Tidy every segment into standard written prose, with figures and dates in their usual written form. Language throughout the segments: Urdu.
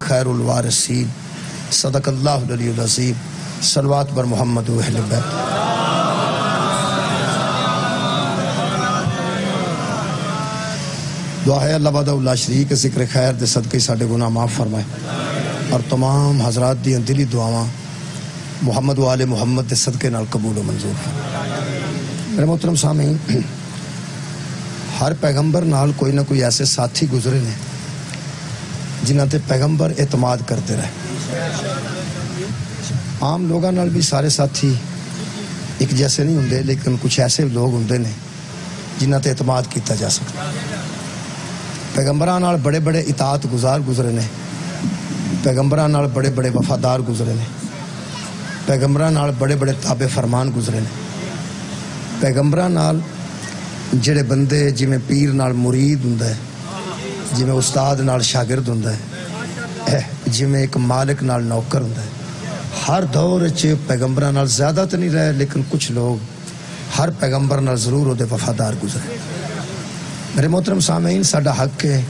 خیر الوارثین صدق اللہ العلی العظیم صلوات بر محمد و اہل بیت دعا ہے اللہ وحدہ لا شریک کے ذکر خیر دے صدقے ساڈے گناہ معاف فرمائے اور تمام حضرات دی دلی دعاواں محمد و آل محمد دے صدقے نال قبول و منظور میرے محترم سامعین ہر پیغمبر نال کوئی نہ کوئی ایسے ساتھی گزرے نے جنہ تے پیغمبر اعتماد کرتے رہے عام لوگاں نال بھی سارے ساتھی ایک جیسے نہیں ہوندے لیکن کچھ ایسے لوگ ہوندے نے جنہ تے اعتماد کیتا جا سکتا پیغمبران نال بڑے بڑے اطاعت گزار گزرے نے پیغمبران نال بڑے بڑے وفادار گزرے نے پیغمبران نال بڑے بڑے تابع فرمان گزرے نے پیغمبران نال جڑے بندے جویں پیر نال مرید ہوندا ہے جویں استاد نال شاگرد ہوندا ہے جویں ایک مالک نال نوکر ہوندا ہے ہر دور وچ پیغمبران نال زیادہ تو نہیں رہے لیکن کچھ لوگ ہر پیغمبر نال ضرور وہ وفادار گزرے میرے محترم سامعین ساڈا حق ہے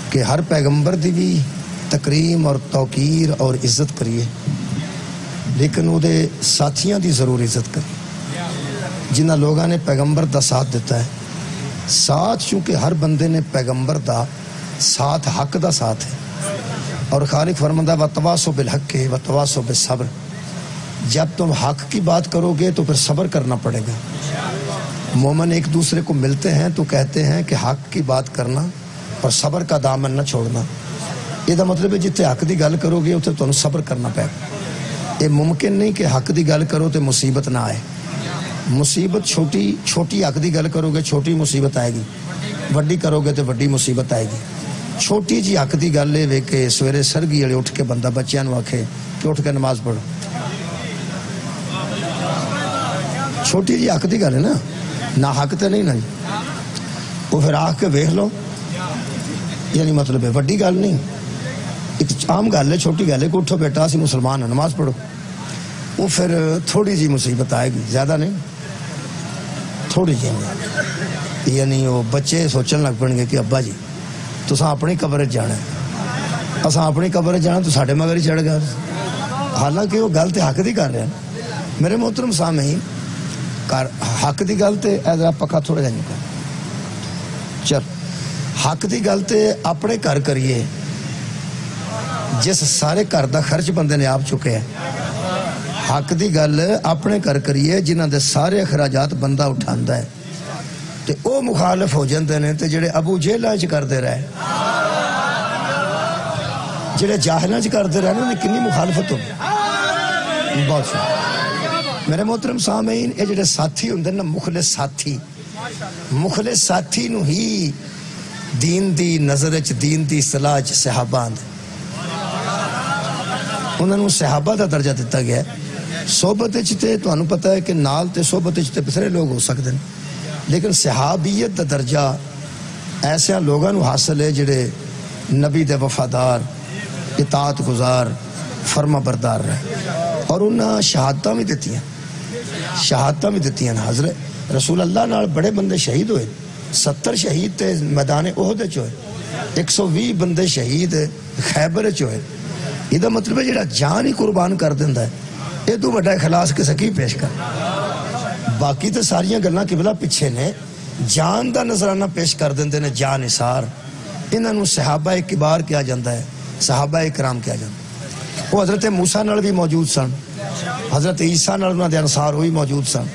کہ ہر پیغمبر دی بھی تکریم اور توقیر اور عزت کریے لیکن وہ دے ساتھیاں دی ضرور عزت کریے جنہ لوگاں نے پیغمبر دا ساتھ دیتا ہے ساتھ چونکہ ہر بندے نے پیغمبر دا ساتھ حق دا ساتھ ہے اور خالق فرماتا ہے وَتَوَاصَوْا بِالْحَقِّ وَتَوَاصَوْا بِالصَّبْرِ جب تم حق کی بات کرو گے تو پھر صبر کرنا پڑے گا مومن ایک دوسرے کو ملتے ہیں تو کہتے ہیں کہ حق کی بات کرنا اور صبر کا دامن نہ چھوڑنا یہ دا مطلب ہے جتے حق دی گل کرو گے اتنے تمہیں صبر کرنا پڑے گا یہ ممکن نہیں کہ حق دی گل کرو تو مصیبت نہ آئے مصیبت چھوٹی حق دی گل کرو گے چھوٹی مصیبت آئے گی وڈی کرو گے تو وڈی مصیبت آئے گی چھوٹی جی حق دی گل ہے کہ سویرے سرگی والے اٹھ کے بندہ بچیاں نو آکھے کہ اٹھ کے نماز پڑھو چھوٹی جی حق دی گل ہے نہ حق تے نہیں نا وہ پھر آکھ کے ویکھ لو یعنی مطلب ہے وڈی گل نہیں ایک عام گل ہے چھوٹی گل ہے کہ اٹھو بیٹا اسی مسلمان ہیں نماز پڑھو وہ پھر تھوڑی جی مصیبت آئے گی زیادہ نہیں تھوڑی جی یعنی وہ بچے سوچن لگ پڑیں گے کہ ابا جی تساں اپنی قبر جانا ہے اساں اپنی قبر جانا تو ساڈے مگر ہی چڑھ گیا حالانکہ وہ گل تے حق دی کر رہے ہیں میرے محترم سامعین حق دی گل تے ذرا پکا تھوڑا جا نکل چل حق دی گل تے اپنے گھر کریے جس سارے گھر دا خرچ بندے نے آپ چکے ہیں حق دی گل اپنے گھر کریے جنہ دے سارے اخراجات بندہ اٹھاندا ہے تے او مخالف ہو جاندے نے تے جڑے ابو جہلاں وچ کردے رہے جڑے جاہلاں وچ کردے رہے انہاں دی کنی مخالفت ہو بہت میرے محترم سامعین یہ جڑے ساتھی ہوندے نا مخلص ساتھی نو ہی دین دی نظر وچ دین دی اصطلاح وچ صحابہ آندے انہاں نو صحابہ دا درجہ دتا گیا ہے صحبت وچ تے تانوں پتہ ہے کہ نال تے صحبت وچ تے بسرے لوگ ہو سکدے ہیں لیکن صحابیت دا درجہ ایسے لوگاں نو حاصل ہے جڑے نبی دے وفادار اطاعت گزار فرما بردار رہے اور انہاں شہادتاں بھی دتیاں حضرت رسول اللہ نال بڑے بندے شہید ہوئے 70 شہید تے میدان احد وچ ہوئے 120 بندے شہید خیبر وچ ہوئے یہ دا مطلب ہے جڑا جان ہی قربان کر دیندا ہے یہ تو بڑا اخلاص کسے کی پیش کر باقی تے ساریاں گلاں قبلہ پیچھے نے جان دا نظرانہ پیش کر دیندے نے جان نثار انہاں نو صحابہ کبار کیا جاندا ہے صحابہ کرام کیا جاندا وہ حضرت موسیٰ نال بھی موجود سن حضرت عیسیٰ نال انہاں دے انصار ہوئی موجود سن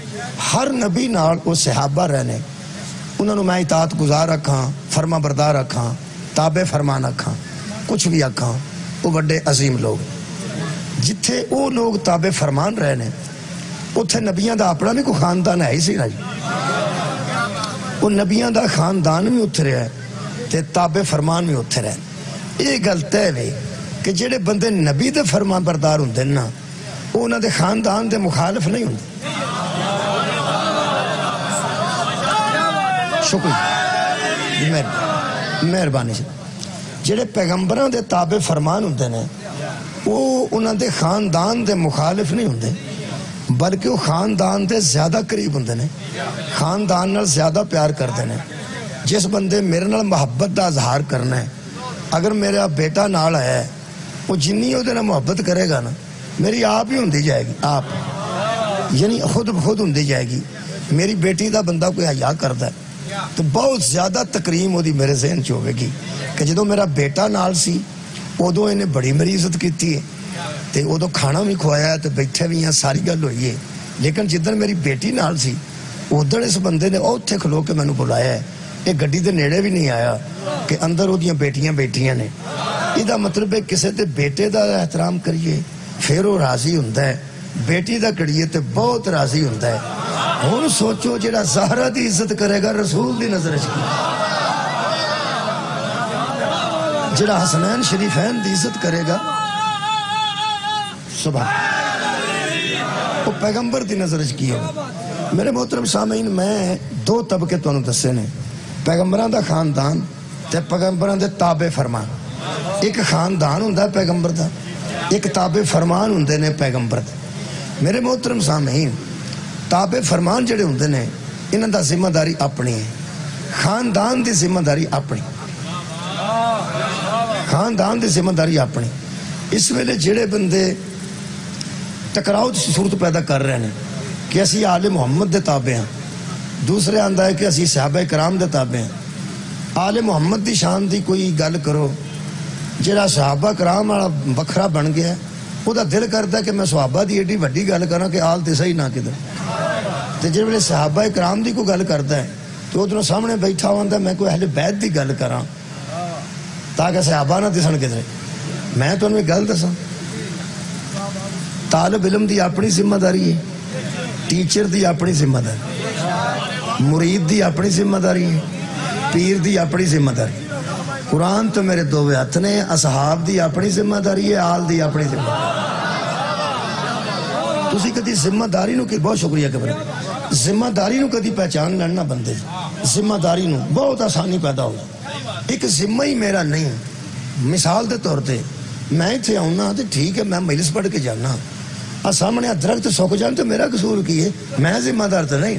ہر نبی نال وہ صحابہ رہنے انہاں نو میں اطاعت گزار رکھاں فرما بردار رکھاں تابع فرمان رکھاں کچھ بھی رکھاں وہ بڑے عظیم لوگ جتھے وہ لوگ تابع فرمان رہنے اتھے نبیاں دا اپنا بھی کوئی خاندان ہے ہی سی نا جی وہ نبیاں دا خاندان بھی اتھے رہے تے تابع فرمان بھی اتھے رہے یہ گل طے ہے کہ جڑے بندے نبی دے فرمان بردار ہوندے نا وہ انہاں دے خاندان دے مخالف نہیں ہوندے شکریہ مہربانی سے جڑے پیغمبراں دے تابع فرمان ہوندے نے وہ انہاں دے خاندان دے مخالف نہیں ہوندے بلکہ وہ خاندان دے زیادہ قریب ہوندے نے خاندان نال زیادہ پیار کردے نے جس بندے میرے نال محبت دا اظہار کرنا ہے اگر میرا بیٹا نال ہے وہ جنی وہ محبت کرے گا نا میری آپ ہی ہوندی جائے گی، آپ یعنی خود بخود ہوندی جائے گی۔ میری بیٹی دا بندہ کوئی حیا کردا ہے تو بہت زیادہ تکریم وہدی میرے ذہن چ ہوے گی کہ جدوں میرا بیٹا نال سی ادوں انہیں بڑی میری عزت کیتی ہے تے ادوں کھانا بھی کھوایا ہے تے بیٹھے بھی ہیں، ساری گل ہوئی ہے۔ لیکن جدن میری بیٹی نال سی ادھر اس بندے نے اوتھے کھلو کے مینوں بلایا ہے، یہ گڈی دے نیڑے بھی نہیں آیا کہ اندر وہ بیٹیاں بیٹھیاں نے۔ یہ مطلب ہے کسے دے بیٹے دا احترام کریے پھر وہ راضی ہوندا ہے، بیٹی دا کریے تے بہت راضی ہوندا ہے۔ ہن سوچو جڑا زہرا دی عزت کرے گا رسول دی نظر وچ کی، جڑا حسنین شریفین دی عزت کرے گا سبحان وہ پیغمبر دی نظر وچ کی ہوگا۔ میرے محترم سامعین، میں دو طبقے تانوں دسے نے، پیغمبراں دا خاندان تے پیغمبراں دے تابع فرمان۔ ایک خاندان ہوندا پیغمبر دا، ایک تابع فرمان ہوندے نے پیغمبر دے۔ میرے محترم سامعین، تابع فرمان جڑے ہوندے نے انہاں دا ذمہ داری اپنی ہے، خاندان دی ذمہ داری اپنی، خاندان دی ذمہ داری اپنی۔ اس ویلے جڑے بندے ٹکراؤ دی صورت پیدا کر رہے ہیں کہ اسی آل محمد دے تابع ہیں، دوسرے آندا ہے کہ اسی صحابہ کرام دے تابع ہیں۔ آل محمد دی شان دی کوئی گل کرو، جڑا صحابہ کرام والا بکھرا بن گیا ہے وہ دا دل کرتا ہے کہ میں صحابہ دی ایڈی وڈی گل کراں کہ آل تے صحیح نہ کدھر، تے جڑے ویلے صحابہ کرام دی کوئی گل کرتا ہے تو ادھروں سامنے بیٹھا ہوندا میں کوئی اہل بیت دی گل کراں تاکہ صحابہ نہ دسن کدھر۔ میں تانوں ایک گل دساں، طالب علم دی اپنی ذمہ داری ہے، ٹیچر دی اپنی ذمہ داری، مرید دی اپنی ذمہ داری ہے، پیر دی اپنی ذمہ داری۔ قرآن تو میرے دو ہاتھ نے، اصحاب دی اپنی ذمہ داری ہے، آل دی اپنی ذمہ داری۔ تسی کدی ذمہ داری نو کہ بہت شکریہ کہ ذمہ داری نو کدی پہچان لڑنا بندے، ذمہ داری نو بہت آسانی پیدا ہو۔ ایک ذمہ ہی میرا نہیں، مثال دے طور تے میں اتنے آؤنا تو ٹھیک ہے میں مجلس پڑھ کے جانا، سامنے درخت سک جان تو میرا قصور کی ہے، میں ذمہ دار تو نہیں۔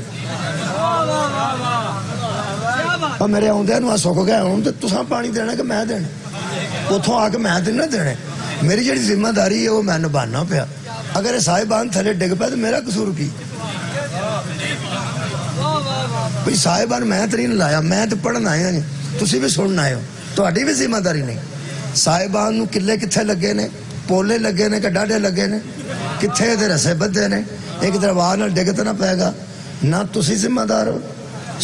اور میرے آدھے نو سک گیا ہوں تو تساں پانی دینا کہ میں دینا، اتوں آ کے میں دینا دینا، میری جڑی ذمہ داری ہے وہ میں نبھانا پیا۔ اگر صاحبان تھلے ڈگ پیا تو میرا قصور کی؟ بھئی صاحبان میں تو نہیں لایا، میں تو پڑھن آیا جی، تسی بھی سننا آئے ہو، تہاڈی بھی ذمہ داری نہیں۔ صاحبان نو کلے کتھے لگے نے، پولے لگے نے کہ ڈاڈے لگے نے، کتھے دے رسے بدے نے، ایک دربار نال ڈگ تو نہ پائے گا، نہ تسی ذمہ دار ہو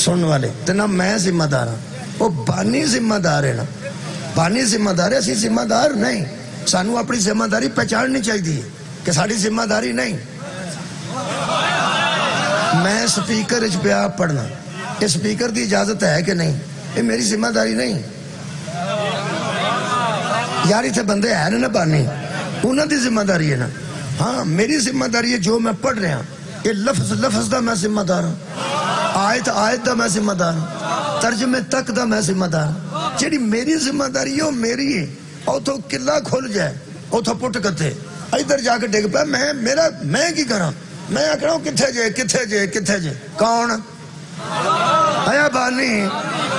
سننے والے تے نہ میں ذمہ دار ہوں، وہ بانی ذمہ دار ہے نا، بانی ذمہ دار ہے، اسی ذمہ دار نہیں۔ سانو اپنی ذمہ داری پہچاننی چاہیے کہ ساری ذمہ داری نہیں۔ میں سپیکر اچ پیا پڑھنا، یہ سپیکر دی اجازت ہے کہ نہیں؟ یہ میری ذمہ داری نہیں یار، اتنے بندے ہیں نا بانی، انہوں دی ذمہ داری ہے نا۔ ہاں میری ذمہ داری ہے جو میں پڑھ رہا، یہ لفظ لفظ دا میں ذمہ دار ہوں، آیت آیت دا میں ذمہ دار ہوں، ترجمے تک دا میں ذمہ دار ہوں۔ جیڑی میری ذمہ داری ہے وہ میری ہے، اتوں قلعہ کھل جائے اتوں پٹ کتے ادھر جا کے ڈگ پہ میں کی کراں؟ میں آکھنا کتھے جے کتھے جے کتھے جے کون آیا بانی؟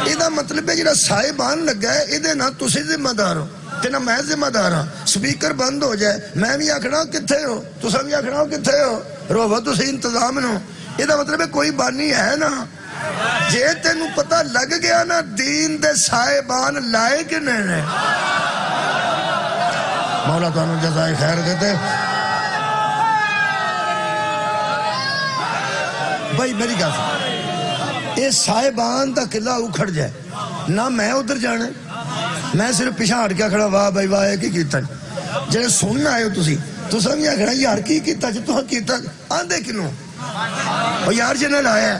یہ مطلب ہے جڑا صاحبان لگا ہے یہ نہ تسی ذمہ دار ہو تے نہ میں ذمہ دار ہاں۔ سپیکر بند ہو جائے میں بھی آکھنا کتھے ہو، تساں بھی آکھنا کتھے ہو، روو تسی انتظام نو۔ یہ مطلب ہے کوئی بانی ہے نا، جے تینوں پتہ لگ گیا نا دین دے صاحبان لائے کہ نہیں، مولا تانوں جزائے خیر دیتے۔ بھائی میری گل سن، یہ صاحبان دا قلعہ اکھڑ جائے نہ میں ادھر جانا، میں صرف پیچھا ہٹ کے کھڑا واہ بھائی واہ کی کیتا جڑے سننا آئے ہو تساں بھی آکھنا یار کی کیتا جے تساں کیتا آندے کنوں او یار جے نہ لایا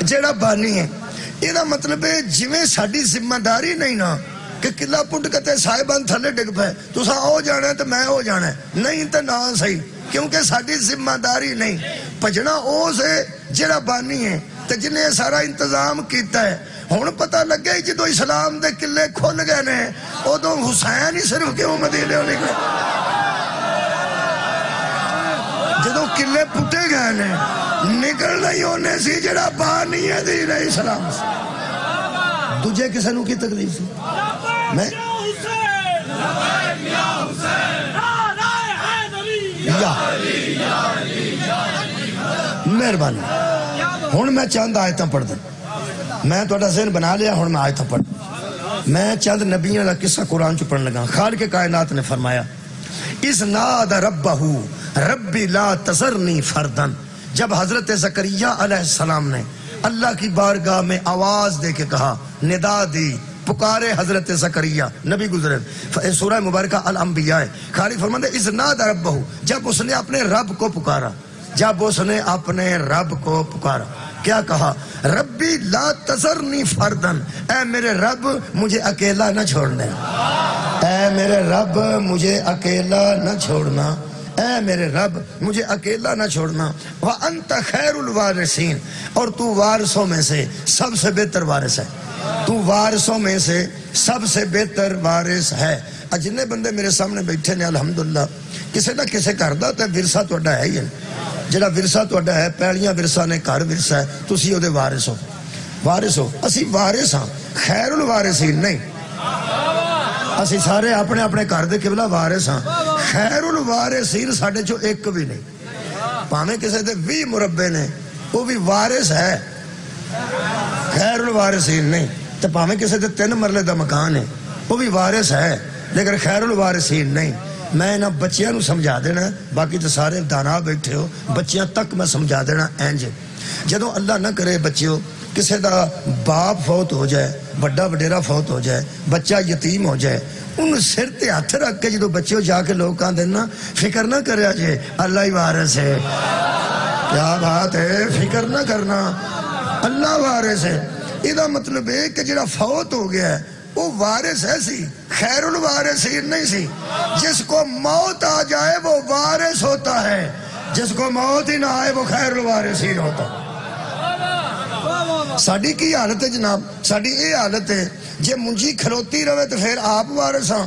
جیڑا بانی ہے۔ یہ مطلب ہے جویں ساڈی ذمہ داری نہیں نا کہ قلعہ پٹ کتے صاحبان تھلے ڈگ پے تساں او جانا ہے تو میں او جانا ہے، نہیں تو نہ صحیح، کیونکہ ساڈی ذمہ داری نہیں۔ بھجنا او سے جڑا بانی ہے تے جنہیں سارا انتظام کیتا ہے۔ ہن پتہ لگے جدو اسلام دے قلعے کھل گئے نے ادو حسین ہی صرف کیوں مدینے نکلے، جدو قلعے پٹے گئے نے نکلنا ہی ہونے سی جڑا بانی ہے دین اسلام سے، دجے کسے نو کی تکلیف سی؟ میں مہربانی ہن میں چند آیتاں پڑھ دوں میں تہاڈا ذہن بنا لیا ہن میں آیتاں پڑھ میں چند نبیوں کا قصہ قرآن چ پڑھن لگا خالق کائنات نے فرمایا اس ناد ربہ ربی لا تذرنی فردن جب حضرت زکریہ علیہ السلام نے اللہ کی بارگاہ میں آواز دے کے کہا ندا دی پکارے حضرت زکریہ نبی گزرے سورہ مبارکہ الانبیاء خالق فرماتا ہے اس ناد ربہ جب اس نے اپنے رب کو پکارا جب اس نے اپنے رب کو پکارا کیا کہا ربی لا تذرنی فردن اے میرے رب مجھے اکیلا نہ چھوڑنا اے میرے رب مجھے اکیلا نہ چھوڑنا اے میرے رب مجھے اکیلا نہ چھوڑنا وَأَنْتَ خَيْرُ الْوَارِثِينَ اور تو وارثوں میں سے سب سے بہتر وارث ہے تو وارثوں میں سے سب سے بہتر وارث ہے جتنے بندے میرے سامنے بیٹھے نے الحمدللہ کسی نہ کسی گھر دا تے ورثہ تہاڈا ہے ہی جڑا ورثہ تہاڈا ہے پیڑیاں ورثہ نے گھر ورثہ ہے تسی او دے وارث ہو اسی وارث ہاں خیر الوارثین نہیں اسی سارے اپنے اپنے گھر دے قبلہ وارث ہاں خیر الوارثین ساڈے چوں ایک بھی نہیں پاویں کسے دے 20 مربے نے وہ بھی وارث ہے خیر الوارثین نہیں تے پاویں کسے دے 3 مرلے دا مکان ہے وہ بھی وارث ہے لیکن خیر الوارثین نہیں میں نہ بچیاں نو سمجھا دینا باقی تو سارے دانا بیٹھے ہو بچیاں تک میں سمجھا دینا اینج جدو اللہ نہ کرے بچیو کسے دا باپ فوت ہو جائے بڑا وڈیرا فوت ہو جائے بچہ یتیم ہو جائے ان سر تے ہاتھ رکھ کے جدو بچیو جا کے لوگ کہاں دینا فکر نہ کریا جے اللہ ہی وارث ہے کیا بات ہے فکر نہ کرنا اللہ وارث ہے یہ مطلب ہے کہ جڑا فوت ہو گیا ہے وہ وارث ہے سی خیر الوارثین نہیں سی جس کو موت آ جائے وہ وارث ہوتا ہے جس کو موت ہی نہ آئے وہ خیر الوارثین ہوتا ہے ساڑی کی حالت ہے جناب ساڑی یہ حالت ہے جے منجی کھلوتی رہے تو پھر آپ وارث ہاں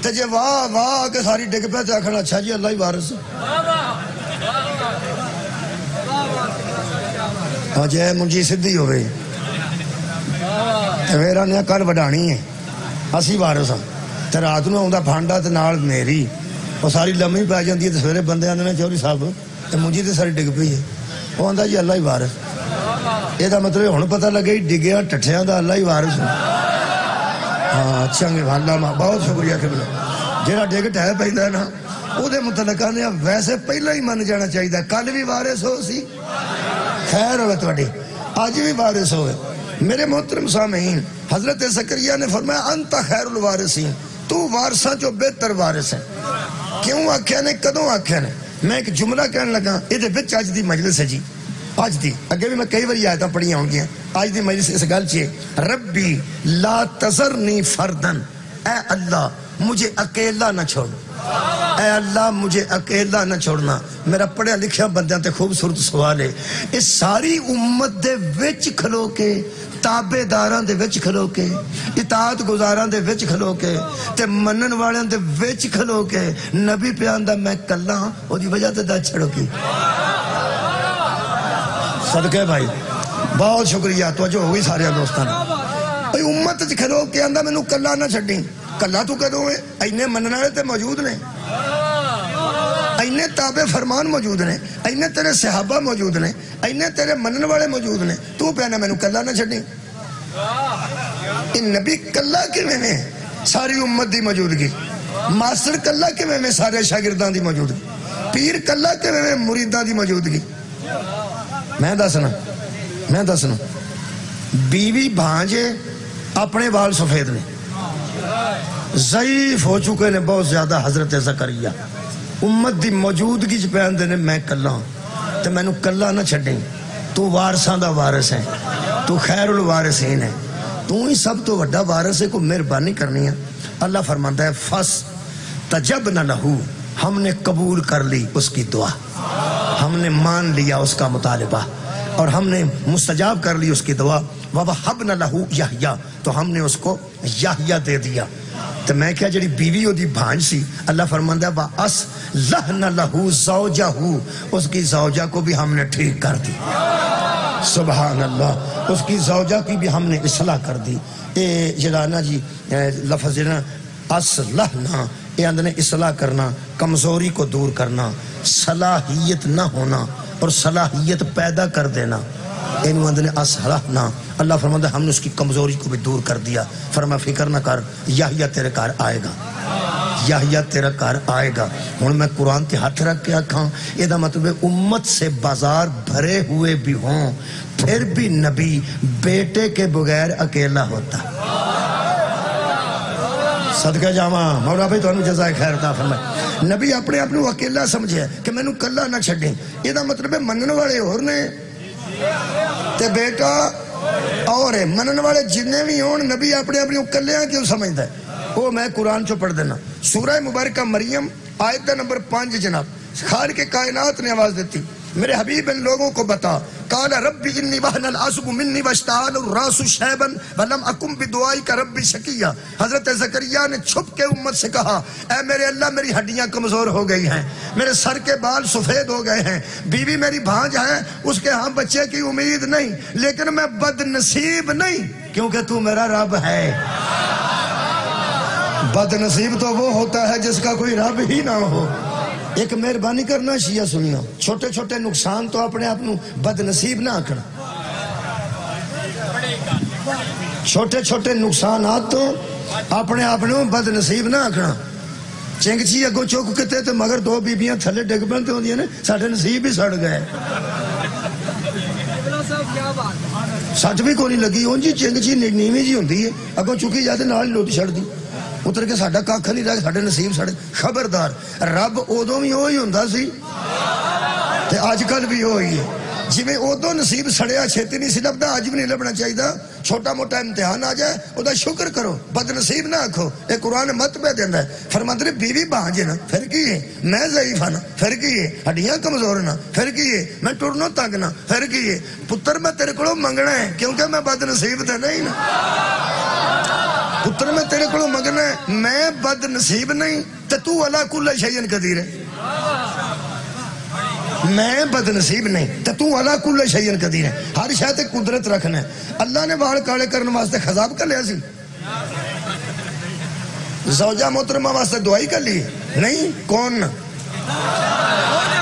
تو جے واہ واہ کہ ساری ڈگ پہ تو آکھنا اچھا جی اللہ ہی وارث ہاں جے منجی سدھی ہو گئی میرا نے کل وڈانی ہے اسی وارث ہاں تو رات میں آؤں پھانڈا تو نال میری وہ ساری لمحی پی جاتی ہے تو سویرے بندے آنے نے چوری صاحب تو منجی تو ساری ڈگ پئی ہے وہ آتا جی اللہ ہی وارث یہ مطلب ہوں پتہ لگے ڈگیا ٹٹھیاں دا اللہ ہی وارث ہاں اچھا اللہ بہت شکریہ قبلہ جہاں ڈگ ٹہ پہ نا وہ متعلقہ نے ویسے پہلے ہی من جانا چاہیے کل بھی وارث ہو سی خیر ہوئے تھوڑی اج بھی وارث ہوئے میرے محترم سامعین حضرت زکریا نے فرمایا انت خیر الوارثین تو وارثاں جو بہتر وارث ہے کیوں آکھیا نے کدوں آکھیا نے میں ایک جملہ کہنے لگا یہ وچ اج دی مجلس ہے جی آج دی اگے بھی میں کئی باری آیتاں پڑھیاں ہوں گیا آج دی مجلس اس گل چیئے ربی لا تذرنی فردن اے اللہ مجھے اکیلا نہ چھوڑ اے اللہ مجھے اکیلا نہ چھوڑنا میرا پڑھیا لکھیا بندیاں تے خوبصورت سوال ہے اس ساری امت دے وچ کھلو کے تابے داراں دے وچ کھلو کے اطاعت گزاراں دے وچ کھلو کے تے منن والیاں دے وچ کھلو کے نبی پیاندا میں کلا ہاں او دی وجہ تے دا چھڑو کی صدقے بھائی بہت شکریہ توجہ ہوئی سارے دوستان بھائی امت چ کھلو کے آندا مینوں کلا نہ چھڈی کلا تو کدوں ہے اینے منن والے تے موجود نے اینے تابع فرمان موجود نے اینے تیرے صحابہ موجود نے اینے تیرے منن والے موجود نے تو پہنا مینوں کلا نہ چھڈی ان نبی کلا کیویں میں ساری امت دی موجودگی ماسٹر کلا کیویں میں سارے شاگرداں دی موجودگی پیر کلا کیویں میں مریداں دی موجودگی میں دسنا بیوی بھانجے اپنے وال سفید نے ضعیف ہو چکے نے بہت زیادہ حضرت زکریا امت دی موجودگی چ پہن نے میں کلا ہوں تو مینوں کلا نہ چھڈیں تو وارثاں دا وارث ہے تو خیر الوارثین ہے تو ہی سب تو بڑا وارث ہے کو مہربانی کرنی ہے اللہ فرماتا ہے فس تجبنا لہو ہم نے قبول کر لی اس کی دعا ہم نے مان لیا اس کا مطالبہ اور ہم نے مستجاب کر لی اس کی دعا وَوَحَبْنَ لَهُ یحییٰ تو ہم نے اس کو یحییٰ دے دیا تو میں کیا جڑی بیوی ہو دی بھانج سی اللہ فرماندہ ہے وَأَصْلَحْنَ لَهُ زَوْجَهُ اس کی زوجہ کو بھی ہم نے ٹھیک کر دی سبحان اللہ اس کی زوجہ کی بھی ہم نے اصلاح کر دی جلانا جی لفظ جنا اصلحنا یہ اندر اصلاح کرنا کمزوری کو دور کرنا صلاحیت نہ ہونا اور صلاحیت پیدا کر دینا، انہوں اندر اصلحنا، اللہ فرماتا ہے ہم نے اس کی کمزوری کو بھی دور کر دیا۔ فرما فکر نہ کر، یحییٰ تیرے گھر آئے گا، یحییٰ تیرا گھر آئے گا۔ ہن میں قرآن کے ہاتھ رکھ کے آکھاں، یہ دا مطلب ہے امت سے بازار بھرے ہوئے بھی ہوں، پھر بھی نبی بیٹے کے بغیر اکیلا ہوتا۔ صدقہ جاواں، مولا بھائی تانوں جزائے خیر عطا فرمائے۔ نبی اپنے آپ کو اکیلا سمجھے کہ مینوں کلا نہ چھڈیں، یہ دا مطلب ہے منن والے اور نے تے بیٹا اور ہے، منن والے جننے بھی ہون نبی اپنے آپ کو کلیاں کیوں سمجھدا ہے؟ وہ میں قرآن چو پڑھ دینا، سورہ مبارکہ مریم آیت نمبر 5 جناب، خالق کائنات نے آواز دیتی، میرے حبیب ان لوگوں کو بتا، قال رب انی وہن العصب منی واشتعل الراس شیبا ولم اکن بدعائک رب شقیا۔ حضرت زکریا نے چھپ کے امت سے کہا، اے میرے اللہ میری ہڈیاں کمزور ہو گئی ہیں، میرے سر کے بال سفید ہو گئے ہیں، بیوی میری بھانج ہے، اس کے ہاں بچے کی امید نہیں، لیکن میں بد نصیب نہیں کیونکہ تو میرا رب ہے۔ بد نصیب تو وہ ہوتا ہے جس کا کوئی رب ہی نہ ہو۔ ایک مہربانی کرنا شیعہ سننا، چھوٹے چھوٹے نقصان تو اپنے آپ بد نصیب نہ آکھنا، چھوٹے چھوٹے نقصانات تو اپنے آپ بد نصیب نہ آکھنا۔ چنگچی اگو چوک کتے تو مگر دو بیبیاں تھلے ڈگ پہنتے ہوندی ہیں نے، ساڑھے نصیب ہی سڑ گئے، سٹ بھی کوئی لگی ہوں جی، چنگچی نیویں جی ہوندی ہے، اگو چکی جاتے نال ہی لوٹ چھڑ دی، اتر کے ساڑھا کاکھ نہیں رہا، ساڑھے نصیب سڑے۔ خبردار، رب ادوں بھی وہی ہوندا سی تے اج کل بھی وہی ہے، جویں ادوں نصیب سڑیا چھتی نہیں سی لبدا، اج بھی نہیں لبنا چاہیے۔ چھوٹا موٹا امتحان آ جائے او دا شکر کرو، بد نصیب نہ آکھو۔ اے قرآن مت پہ دیندا ہے، فرماندے نے بیوی بانج ہے نا پھر کی ہے، میں ضعیف ہاں نا پھر کی ہے، ہڈیاں کمزور نا پھر کی ہے، میں ٹرنوں تنگ نا پھر کی ہے، پتر میں تیرے کولوں منگنا ہے کیونکہ میں بد نصیب تے نہیں نا، پتر میں تیرے کولوں منگنا ہے، میں بد نصیب نہیں تے تو علی کل شیء قدیر ہے، میں بد نصیب نہیں تے تو علی کل شیء قدیر ہے، ہر شے تے قدرت رکھنا ہے۔ اللہ نے وال کالے کرنے واسطے خضاب کر لیا سی، زوجہ محترمہ واسطے دعائی کر لی نہیں، کون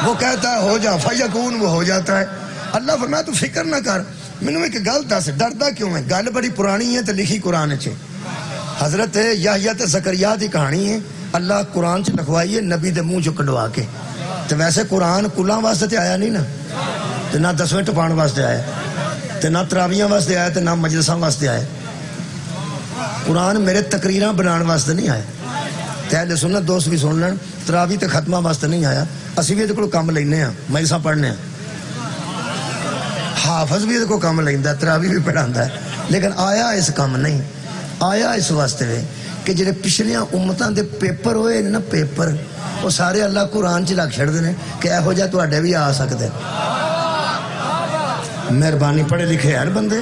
وہ کہتا ہے ہو جا فیکون، وہ ہو جاتا ہے۔ اللہ فرمایا تو فکر نہ کر، مینوں ایک گل دس، ڈردا کیوں ہے؟ گل بڑی پرانی ہے تے لکھی قرآن چ، حضرت یحییٰ تے زکریا دی کہانی ہے، اللہ قرآن چ لکھوائی ہے نبی دے منہ چ کڈوا کے۔ تے ویسے قرآن کلاں واسطے تے آیا نہیں نا، تے نہ 10ویں ٹپان واسطے آیا، تے نہ تراویاں واسطے آیا، تے نہ مجلساں واسطے آیا۔ قرآن میرے تقریراں بنان واسطے نہیں آیا، تے اہل سنت دوست بھی سن لین، تراوی تے ختمہ واسطے نہیں آیا، اسی بھی ادھے کول کم لینے ہاں، مجلساں پڑھنے ہاں، حافظ بھی ادھے کول کم لیندا ہے، تراوی بھی پڑھاندا ہے، لیکن آیا اس کام نہیں، آیا اس واسطے وے کہ جڑے پچھلیاں امتاں دے پیپر ہوئے نا پیپر، وہ سارے اللہ قرآن چ لگ چھڑ دے کہ ایہو جہا تواڈے بھی آ سکدے۔ مہربانی، پڑھے لکھے ہر بندے،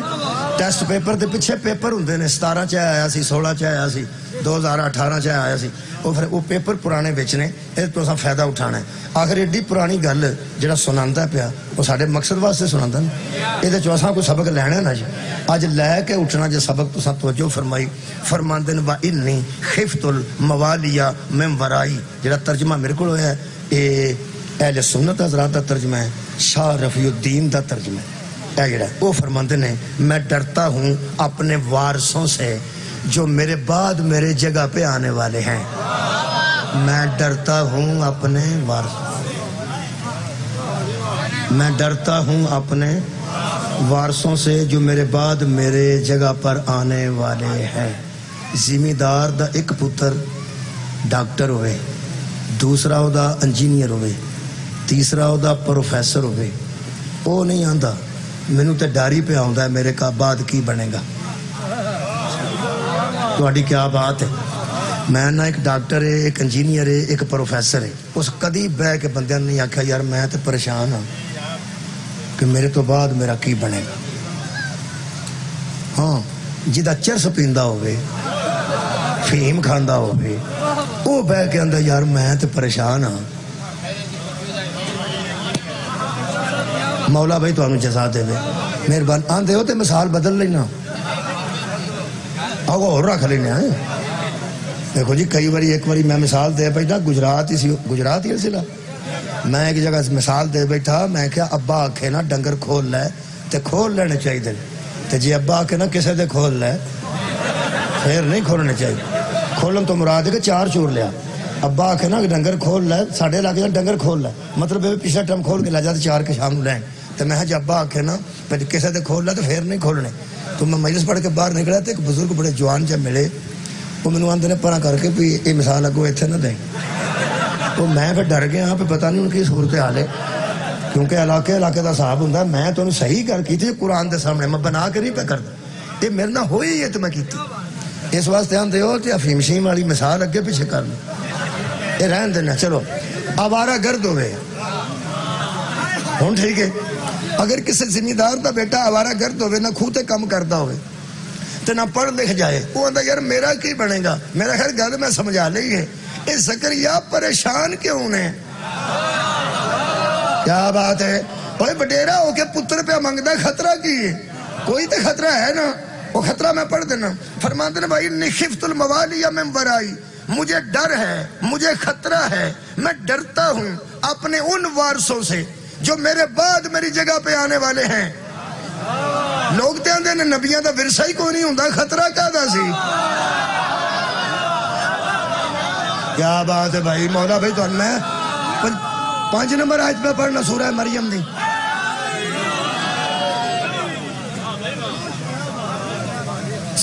ٹیسٹ پیپر دے پیچھے پیپر ہوندے نے، 17 چ آیا سی، 16 چ آیا سی، 2018 چ آیا سی، وہ پھر وہ پیپر پرانے بیچنے، یہ تو اساں فائدہ اٹھانا ہے۔ آخر ایڈی پرانی گل جڑا سناندا پیا وہ ساڈے مقصد واسطے سناندا نا، یہ تو اساں کوئی سبق لینا نا جی، اج لے کے اٹھنا جے سبق تساں توجہ فرمائی۔ فرماندے نے وانی خفت الموالیہ من ورائی، جڑا ترجمہ میرے کول ہویا ہے اے اہل سنت حضرات دا ترجمہ ہے، شاہ رفیع الدین دا ترجمہ ہے۔ وہ فرماندے نے میں ڈرتا ہوں اپنے وارثوں سے جو میرے بعد میرے جگہ پہ آنے والے ہیں، میں ڈرتا ہوں اپنے وارثوں، میں ڈرتا ہوں اپنے وارثوں سے جو میرے بعد میرے جگہ پر آنے والے ہیں۔ زمیندار دا ایک پتر ڈاکٹر ہوئے، دوسرا او دا انجینئر ہوئے، تیسرا او دا پروفیسر ہوئے، وہ نہیں آندا، مینوں تے ڈر ہی پہ آਉਂدا ہے میرے کا بعد کی بنے گا۔ تہاڈی کیا بات ہے؟ میں نہ ایک ڈاکٹر ہے، ایک انجینئر ہے، ایک پروفیسر ہے، اس کدی بہ کے بندیاں نے نہیں آکھیا یار میں تے پریشان ہاں کہ میرے تو بعد میرا کی بنے گا۔ ہاں جدا چرس پیندا ہوئے، فہیم کھاندا ہوئے، وہ بہ کے اندر یار میں تے پریشان ہاں۔ مولا بھائی تانوں جزا دے مہربان، آندے ہو تے مثال بدل لینا، آگو اور رکھ لینا ہے۔ دیکھو جی کئی باری ایک باری میں مثال دے پہ گجرات ہی سی، گجرات ہی ضلع میں ایک جگہ مثال دے بیٹھا، میں کیا ابا آکھے نا ڈنگر کھول لے تے کھول لینے چاہیے، تے جی ابا آکھے نا کسے دے کھول لے پھر نہیں کھولنے چاہیے۔ کھولن تو مراد ہے کہ چار چور لیا، ابا آکھے نا ڈنگر کھول لے، ساڑھے علاقے نا ڈنگر کھول لے، مطلب پچھلا ٹائم کھول کے لے جاتے چار کے شام لین، تو میں جی ابا آکھے نا پھر کسے دے کھول لے تو پھر نہیں کھولنے۔ تو میں مجلس پڑھ کے باہر نکلا تو ایک بزرگ بڑے جوان جب ملے، وہ مینوں آندے نے پرا کر کے بھی یہ مثال اگوں اتنے نہ دیں، تو میں پھر ڈر گیا پہ پتہ نہیں ان کی صورت حال ہے، کیونکہ علاقے کا صاحب ہوں میں تو صحیح کر کی تھی قرآن دے سامنے، میں بنا کے نہیں پہ کرتا، یہ میرے نہ ہوئی ہے تو میں کیتی، اس واسطے آندے ہو کہ افیم شیم والی مثال اگے پیچھے کر لوں، یہ رہن دینا۔ چلو آوارہ گرد ہوئے ہوں ٹھیک ہے، اگر کسی زمیندار دا بیٹا آوارہ گرد ہوئے نہ کھوتے کم کرتا ہوئے تو نہ پڑھ لکھ جائے، وہ آندہ یار میرا کی بنے گا، میرا خیر گل میں سمجھا لئی ہے، اے زکریا پریشان کیوں نے؟ کیا بات ہے؟ اوہ بڈیرا ہو کے پتر پہ منگدہ خطرہ کی ہے، کوئی تے خطرہ ہے نا، وہ خطرہ میں پڑھ دینا۔ فرماتے ہیں بھائی نخفت الموالی من ورائی، مجھے ڈر ہے، مجھے خطرہ ہے، میں ڈرتا ہوں اپنے ان وارثوں سے جو میرے بعد میری جگہ پہ آنے والے ہیں۔ لوگ تے آندے نے نبیاں دا ورثہ ہی کوئی نہیں ہوندا، خطرہ کا دا سی؟ کیا بات ہے بھائی، مولا بھائی تو میں 5 نمبر آیت پہ پڑھنا سورہ مریم دی۔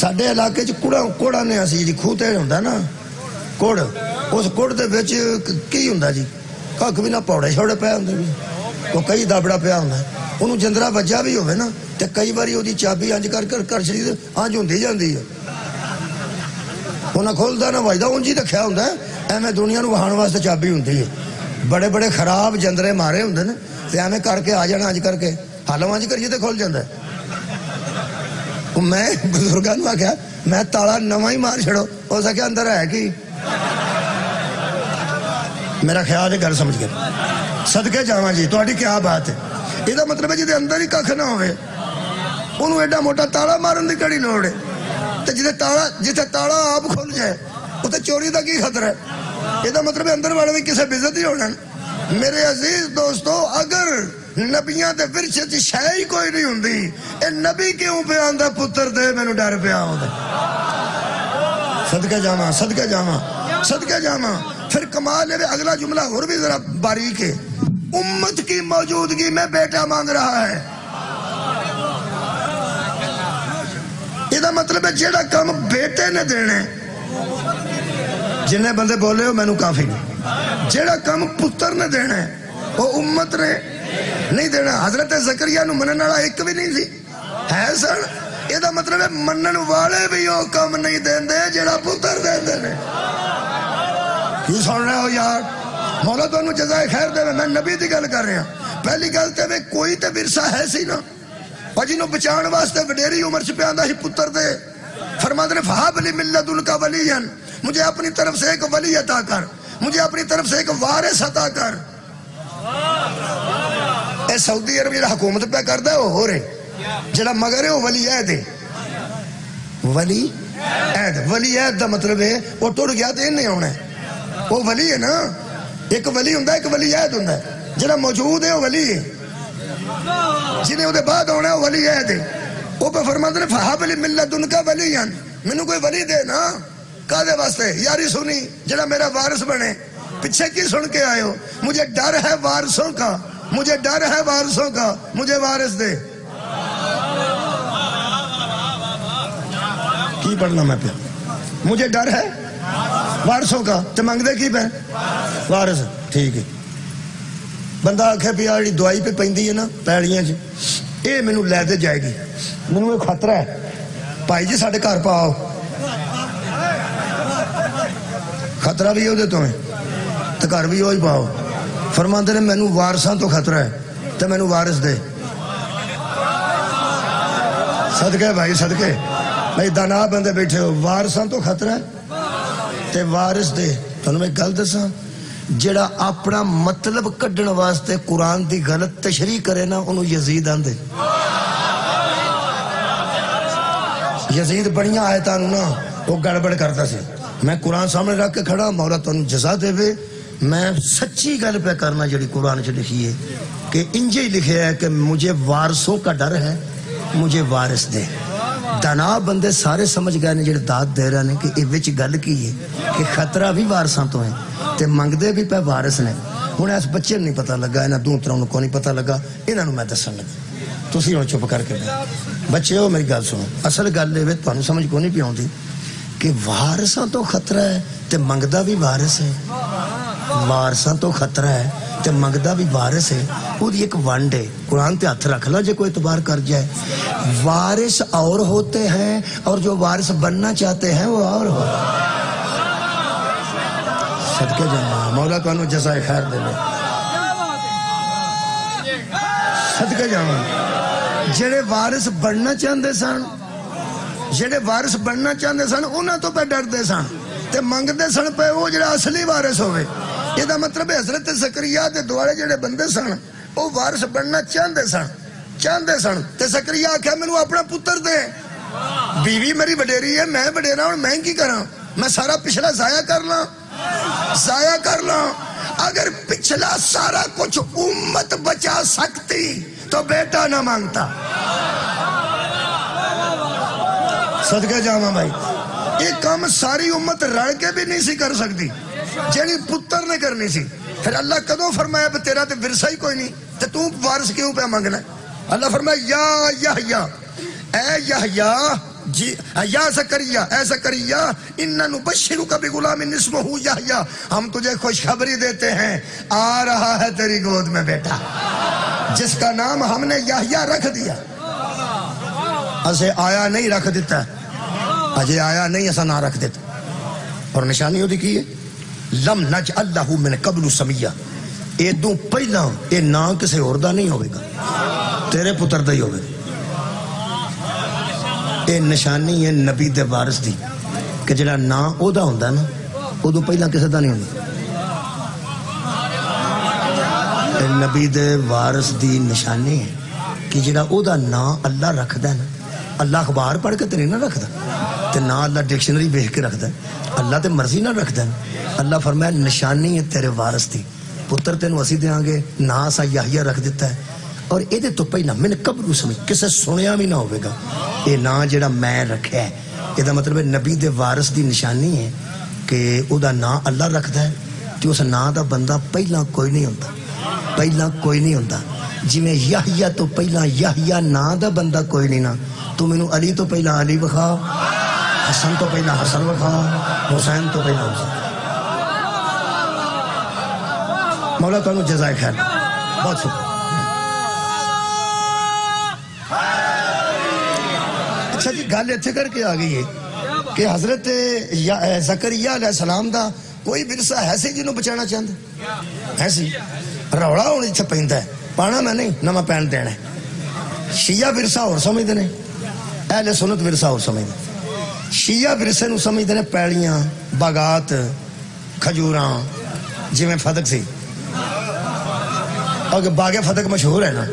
ساڈے علاقے کوڑا نے اسی جی کھوتے ہوندا نا کوڑ، اس کوڑ دے وچ کی ہوندا جی کک بھی نہ پوڑے چھوڑے پے ہوندے، وہ کئی دابڑا پیا ہوندا، انہوں جندرا وجہ بھی ہوئے نا تے کئی باری وہ چابی انج کر چڑی انج ہوندی جاندی ہے، انہیں کھولدا نہ وجدا انج ہی رکھیا ہوندا ہے، ایویں دنیا نو وہاؤن واسطے چابی ہوندی ہے۔ بڑے بڑے خراب جندرے مارے ہوندے نے تے ایویں کر کے آ جانا انج کر کے حالوں انج کریے تے کھل جاندا ہے۔ میں بزرگاں نوں آکھیا میں تالا نواں ہی مار چھڑو، ہو سکے اندر ہے کی، میرا خیال ہے گل سمجھ گئے۔ صدقے جاواں جی تہاڈی کیا بات ہے، یہ مطلب ہے جی اندر ہی کھ نہ ہوئے انہوں ایڈا موٹا تالا مارن دی کڑی لوڑ ہے، تے جتھے تالا آپ کھل جائے اتنے چوری دا کی خطرہ ہے، یہ مطلب ہے اندر والے بھی کسے بزت ہی ہونا۔ میرے عزیز دوستو اگر نبیاں دے ورثے چ شے ہی کوئی نہیں ہوندی، اے نبی کیوں پہ آندا پتر دے مینوں ڈر پیا ہوندا۔ صدقے جاواں صدقے جاواں صدقے جاواں۔ پھر کمال ہے اگلا جملہ اور بھی ذرا باریک ہے، امت کی موجودگی میں بیٹا مانگ رہا ہے، یہ مطلب ہے جیڑا کام بیٹے نے دینے، جنہیں بندے بولے ہو میں نو کافی نہیں، جیڑا کام پتر نے دینے وہ امت نے نہیں دینا۔ حضرت زکریا نو منن والا ایک بھی نہیں سی ہے سن، یہ مطلب ہے منن والے بھی وہ کام نہیں دیندے جیڑا پتر دیندے نے۔ کی سن رہے ہو یار، مولا تو انہوں جزائے خیر دے، میں نبی دی گل کر رہا ہوں۔ پہلی گل تے میں کوئی تے ورثہ ہے سی نا، اور جنہوں بچان واسطے وڈیری عمر سے پیاندا ہی پتر دے، فرماتے نے فہاب لی من لدنک ولیا، مجھے اپنی طرف سے ایک ولی عطا کر، مجھے اپنی طرف سے ایک وارث عطا کر۔ اے سعودی عرب جڑا حکومت پہ کردا ہے وہ ہو رہے جڑا مگر ہے وہ ولی عہد ہے، ولی عہد، ولی عہد دا مطلب ہے وہ ٹر گیا تو نہیں ہونا ہے، وہ ولی ہے نا، ایک ولی ہوندا ہے ایک ولی عہد ہوندا ہے، جڑا موجود ہے وہ ولی ہے، جنہیں وہ بعد ہونا ہے وہ ولی عہد ہے۔ وہ پہ فرماتے ہیں فہاب لی من لدنک ولیا، مینوں کوئی ولی دے نا، کادے واسطے یاری سنی جڑا میرا وارث بنے۔ پیچھے کی سن کے آئے ہو، مجھے ڈر ہے وارثوں کا، مجھے ڈر ہے وارثوں کا، مجھے وارث دے۔ کی پڑھنا میں پہ مجھے ڈر ہے وارثوں کا، تو منگ دے کی پہ وارث، ٹھیک ہے۔ بندہ آکھے پہ آڑی دوائی پہ پہندی ہے نا پیڑیاں جی، اے میں نو لے دے جائے گی، میں نو ایک خطرہ ہے، بھائی جی ساڑھے گھر پاؤ، خطرہ بھی ہو دے تمہیں تو گھر بھی ہوئی پاؤ۔ فرماندے نے میں نو وارثاں تو خطرہ ہے تو میں نو وارث دے۔ صدقے بھائی صدقے، بھائی دانا بندے بیٹھے ہو، وارثاں تو خطرہ ہے تے وارث دے۔ تو انہوں میں گل دساں جڑا اپنا مطلب کڈن واسطے قرآن دی غلط تشریح کرے نا انہوں یزید آندے۔ یزید بڑیاں آیتاں نا وہ گڑبڑ کرتا سے، میں قرآن سامنے رکھ کے کھڑا، مولا تو انہوں جزا دے وے، میں سچی گل پہ کرنا جڑی قرآن چ لکھی ہے کہ انجے ہی لکھے ہے کہ مجھے وارثوں کا ڈر ہے، مجھے وارث دے۔ دنا بندے سارے سمجھ گئے نے جڑے داد دے رہے ہیں کہ یہ وچ گل کی ہے کہ خطرہ بھی وارثاں تو ہے تے منگدے بھی پہ وارث نے۔ ہن اس بچے نہیں پتہ لگا، انہاں دو تروں کو نہیں پتہ لگا، انہاں میں دسن لگا۔ تسی ہن چپ کر کے بچے ہو میری گل سنو، اصل گل یہ تانوں سمجھ کو نہیں پی آندی کہ وارثاں تو خطرہ ہے تے منگدا بھی وارث ہے، وارثاں تو خطرہ ہے تے منگدا بھی وارث ہے۔ وہ ایک ونڈ ہے، قرآن تے ہاتھ رکھ لا جے کوئی اعتبار کر جائے۔ وارث اور ہوتے ہیں اور جو وارث بننا چاہتے ہیں وہ اور ہوتے ہیں۔ صدقے جانا مولا تانوں جزائے خیر دے لے، صدقے جانا۔ جڑے وارث بننا چاہتے سن، جڑے وارث بننا چاہتے سن انہاں تو پہ ڈردے سن تے منگدے سن پہ وہ جڑا اصلی وارث ہوئے۔ یہ دا مطلب ہے حضرت زکریا دے دوارے جڑے بندے سن وہ وارث بننا چاہتے سن تے زکریا آکھیا مینوں اپنا پتر دے، بیوی میری وڈیری ہے، میں وڈیرا ہوں، میں کی کراں؟ میں سارا پچھلا ضائع کر لاں۔ اگر پچھلا سارا کچھ امت بچا سکتی تو بیٹا نہ مانگتا۔ صدقے جاواں بھائی، یہ کام ساری امت رل کے بھی نہیں سی کر سکتی جیڑی پتر نے کرنی سی۔ پھر اللہ کدوں فرمایا کہ تیرا تے ورثہ ہی کوئی نہیں تے تو وارث کیوں پہ مانگنا ہے؟ اللہ فرمایا یا یحییٰ، اے یحییٰ جی، یا زکریا، اے زکریا اِنَّا نُبَشِّرُکَ بِغُلَامٍ اسمہ یحییٰ، ہم تجھے خوشخبری دیتے ہیں آ رہا ہے تیری گود میں بیٹا جس کا نام ہم نے یحییٰ رکھ دیا۔ اسے آیا نہیں رکھ دیتا، اجے آیا نہیں ایسا نہ رکھ دیتا۔ اور نشانی ہوتی کی ہے لم نجعل لہ من قبل سمیہ، اے دوں پہلا اے نا کسے اور دا نہیں ہوئے گا، تیرے پتر دا ہی ہوئے گا۔ اے نشانی ہے نبی دے وارث دی کہ جڑا نا او دا ہوندہ نا او دوں پہلا کسے دا نہیں ہوندہ۔ اے نبی دے وارث دی نشانی ہے کہ جڑا او دا نا اللہ رکھ دا نا، اللہ اخبار پڑھ کے تیرے نہ رکھ دا تے نا اللہ ڈکشنری بیخ کے رکھ دا، اللہ تے مرضی نہ رکھ دا۔ اللہ فرمایا نشانی ہے تیرے وارث دی، پتر تینوں اسی دے آنگے نا سا یحییٰ رکھ دیتا ہے۔ اور اے دے تو پہلا میں نے قبل سمجھ کسے سنیا بھی نہ ہوئے گا، اے نا جڑا میں رکھے ہے۔ یہ دا مطلب ہے نبی دے وارث دی نشانی ہے کہ او دا نا اللہ رکھ دا ہے کہ اس نا دا بندہ پہلا کوئی نہیں ہوتا، پہلا کوئی نہیں ہوتا۔ جی میں یحییٰ تو پہلا یحییٰ نا دا بندہ کوئی نہیں نا، تو میں علی تو پہلا علی بخا، حسن تو پہلا حسن بخا، حسین تو پہلا حسین۔ مولا تو انہوں جزائے خیر، بہت شکر۔ اچھا جی گل اتھے کر کے آ گئی ہے کہ حضرت زکریا علیہ السلام دا کوئی ورثہ ہے سی جنہوں بچانا چاہتا ہے سی؟ روڑا ہونے چھا پہنتا ہے، پانا میں نہیں نہ میں پہن دینا ہے۔ شیعہ ورثہ اور سمجھ دینے، اہل سنت ورثہ اور سمجھ دینے۔ شیعہ ورثے نو سمجھ دینے پیڑیاں، باغات، کھجوراں، جی میں فتق سی اور باغ فتق مشہور ہے نا۔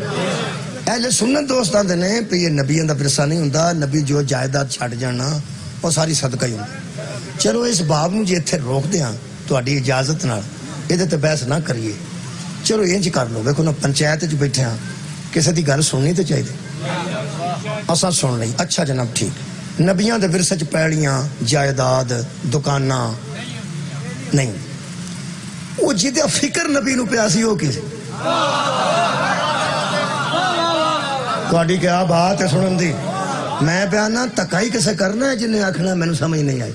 اہل سنت دوستان دے نے پہ یہ نبیوں دا ورثہ نہیں ہوندا، نبی جو جائیداد چھٹ جانا وہ ساری صدقہ ہی ہوندا۔ چلو اس باب نو جی اتھے روک دیاں تہاڈی اجازت نال، یہ تے بحث نہ کریے، چلو انج کر لو، ویکھو نا پنچایت وچ بیٹھے ہاں، کسی دی گل سننی تے چاہیے، اساں سن لئی، اچھا جناب ٹھیک۔ نبیاں دے ورثے چ پیڑیاں، جائیداد، دکاناں نہیں، وہ جدے فکر نبی نو پیاسی ہو کسی تہاڈی کیا بات ہے سنن دی؟ میں بیانا تکائی کسے کرنا ہے جنہیں آکھنا میں نے سمجھ نہیں آئی،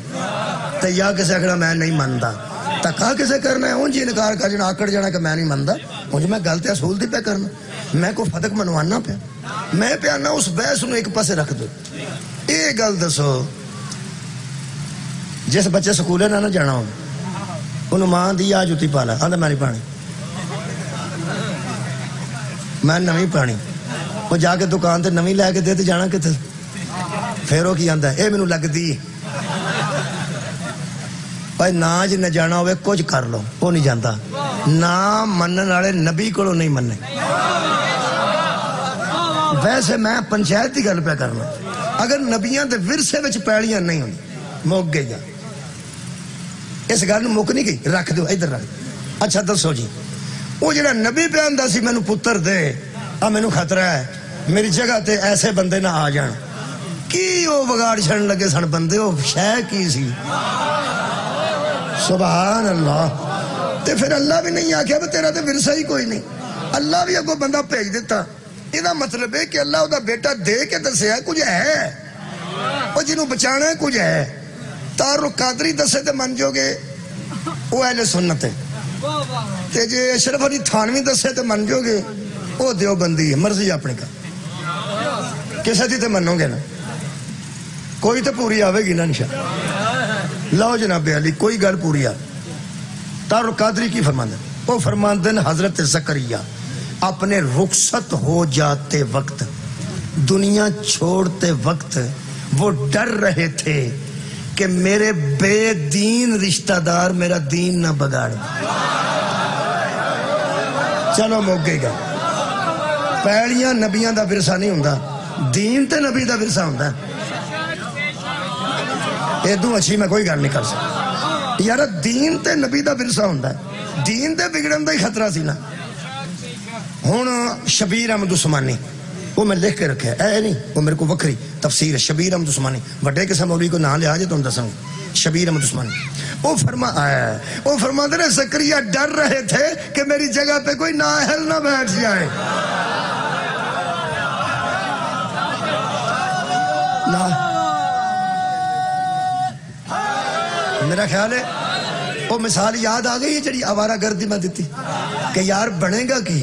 تے یا کسے آکھنا میں نہیں مندا، تکا کسے کرنا ہے انجی انکار کر جنا آکڑ جانا کہ میں نہیں مندا، مجھے میں گلتے اصول دی پہ کرنا، میں کو فتق منوانا پہ، میں پیانا اس بحث نو ایک پاسے رکھ دو۔ اے گل دسو جس بچے سکولے نہ جانا ہو انہوں ماں دی آ جوتی پالا آندا میں نہیں پانی، میں نویں پانی، وہ جا کے دکان تے نویں لے کے دے تے جانا کتے، پھر وہ کی آندا اے مینوں لگ دی بھائی نا جی نہ جانا ہوئے کچھ کر لو، وہ نہیں جانتا، نا منن والے نبی کو نہیں مننے۔ ویسے میں پنچایت کی گل پہ کرنا، اگر نبیاں دے ورثے وچ پیڑیاں نہیں ہوئی مک گئی، اس گل مک نہیں گئی، رکھ دو ادھر رکھ، اچھا دسو جی وہ جڑا نبی پہ آندا سی مینوں پتر دے مینوں خطرہ ہے میری جگہ تے ایسے بندے نہ آ جان کی وہ بگاڑ چھڑن لگے سن بندے وہ شے کی سی سبحان اللہ تے پھر اللہ بھی نہیں آکھیا بھی تیرا تے ورثہ ہی کوئی نہیں اللہ بھی اگوں بندہ بھیج دیتا یہ مطلب ہے کہ اللہ دا بیٹا دے کے دسیا کچھ ہے وہ جنہوں بچانا ہے کچھ ہے تعارف قادری دسے تے من جو گے وہ اہل سنت ہے تے جے اشرف علی تھانوی دسے تے من جو گے وہ دیوبندی ہے مرضی اپنے کا کسے دی تے منو گے نا کوئی تے پوری آوے گی نا انشاءاللہ لو جناب علی کوئی گل پوری آ تعارف قادری کی فرماندے وہ فرماندے حضرت زکریا اپنے رخصت ہو جاتے وقت دنیا چھوڑتے وقت وہ ڈر رہے تھے کہ میرے بے دین رشتہ دار میرا دین نہ بگاڑ چلو موقع گا پیڑیاں نبیاں دا ورثہ نہیں ہوندا دین تے نبی دا ورثہ ہوندا ایدوں اچھی میں کوئی گل نہیں کر سکتا یار دین تے نبی دا ورثہ ہوندا دین تے بگڑن دا ہی خطرہ سی نا ہون شبیر احمد عثمانی وہ میں لکھ کے رکھا ہے اے نہیں وہ میرے کو وکری تفسیر ہے شبیر احمد عثمانی بڑے قسم مولوی کو نام لیا جائے تو ہم دسوں شبیر احمد عثمانی وہ فرماتے ہیں زکریا ڈر رہے تھے کہ میری جگہ پہ کوئی نااہل نہ بیٹھ جائے میرا خیال ہے وہ مثال یاد آ گئی ہے جڑی آوارہ گردی میں دیتی کہ یار بنے گا کی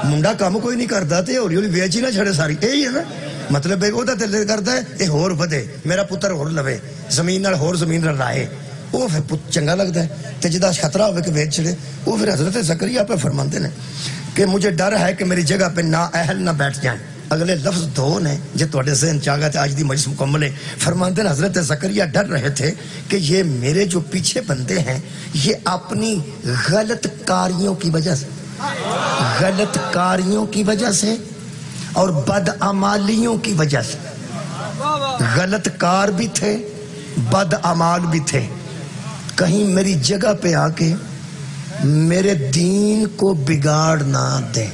منڈا کام کوئی نہیں کرتا تے ہولی ہولی ویچ ہی نہ چھڑے ساری یہی ہے نا مطلب وہ تو دل کرتا ہے یہ ہور ودے میرا پتر ہور لوے زمین نال ہور زمین نال رائے وہ پھر چنگا لگتا ہے تے جدا خطرہ ہوئے کہ ویچ چھڑے وہ پھر حضرت زکریا پہ فرماندے نے کہ مجھے ڈر ہے کہ میری جگہ پہ نااہل نہ بیٹھ جائیں اگلے لفظ دو نے جو تواڈے ذہن چاہا تے آج دی مجلس مکمل ہے فرماندے ہیں حضرت زکریا ڈر رہے تھے کہ یہ میرے جو پیچھے بندے ہیں یہ اپنی غلط کاریوں کی وجہ سے غلط کاریوں کی وجہ سے اور بدعمالیوں کی وجہ سے غلط کار بھی تھے بدعمال بھی تھے کہیں میری جگہ پہ آ کے میرے دین کو بگاڑ نہ دے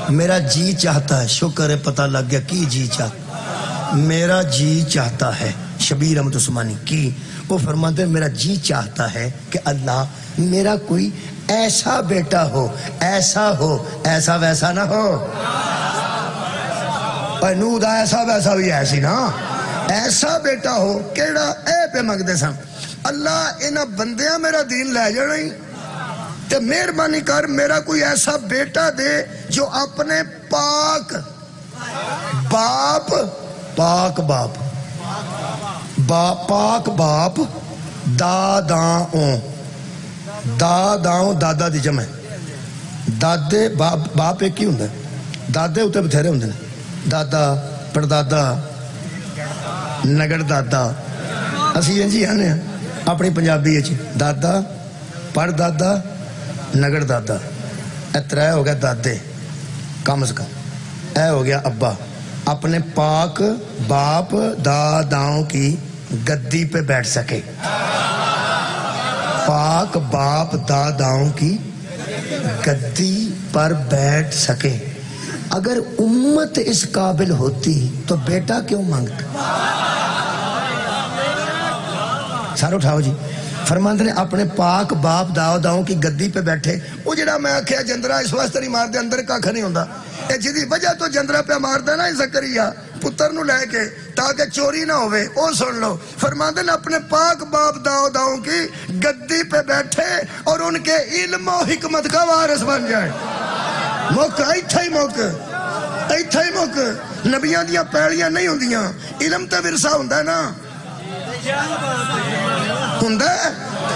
میرا جی چاہتا ہے شکر ہے پتہ لگ گیا کی جی چاہتا میرا جی چاہتا ہے شبیر احمد عثمانی کی وہ فرماتے ہیں میرا جی چاہتا ہے کہ اللہ میرا کوئی ایسا بیٹا ہو ایسا ویسا نہ ہو نو دا ایسا ویسا بھی ایسی نا ایسا بیٹا ہو کیڑا اے پہ مگدے سن اللہ انہا بندیاں میرا دین لے جانا ہی تے مہربانی کر میرا کوئی ایسا بیٹا دے جو اپنے پاک باپ دادا دی جمع دادے باپ ایک ہی ہوندہ دادے ہوتے بتھیرے ہوندے دادا پردادا نگڑ دادا اسی انجی آنے ہیں اپنی پنجابی ہے دادا پردادا نگڑ دادا اترائے ہو گیا دادے کم از کم اے ہو گیا ابا اپنے پاک باپ داداؤں کی گدی پہ بیٹھ سکے پاک باپ داداؤں کی گدی پر بیٹھ سکے اگر امت اس قابل ہوتی تو بیٹا کیوں مانگتا سار اٹھاؤ جی فرماندے نے اپنے پاک باپ داؤں کی گدی پہ بیٹھے وہ جڑا میں آکھیا جندرہ اس واسطے نہیں مار دے اندر کھا نہیں ہوندہ اے جدی وجہ تو جندرہ پہ مار دے نا زکریا پتر نو لے کے تاکہ چوری نہ ہوئے او سن لو فرماندے نے اپنے پاک باپ داؤں کی گدی پہ بیٹھے اور ان کے علم و حکمت کا وارث بن جائے موقع ایتھا ہی موقع نبیاں دیاں پیڑیاں نہیں ہوندیاں علم تے ورثہ ہوندہ ہے نا ہوندہ ہے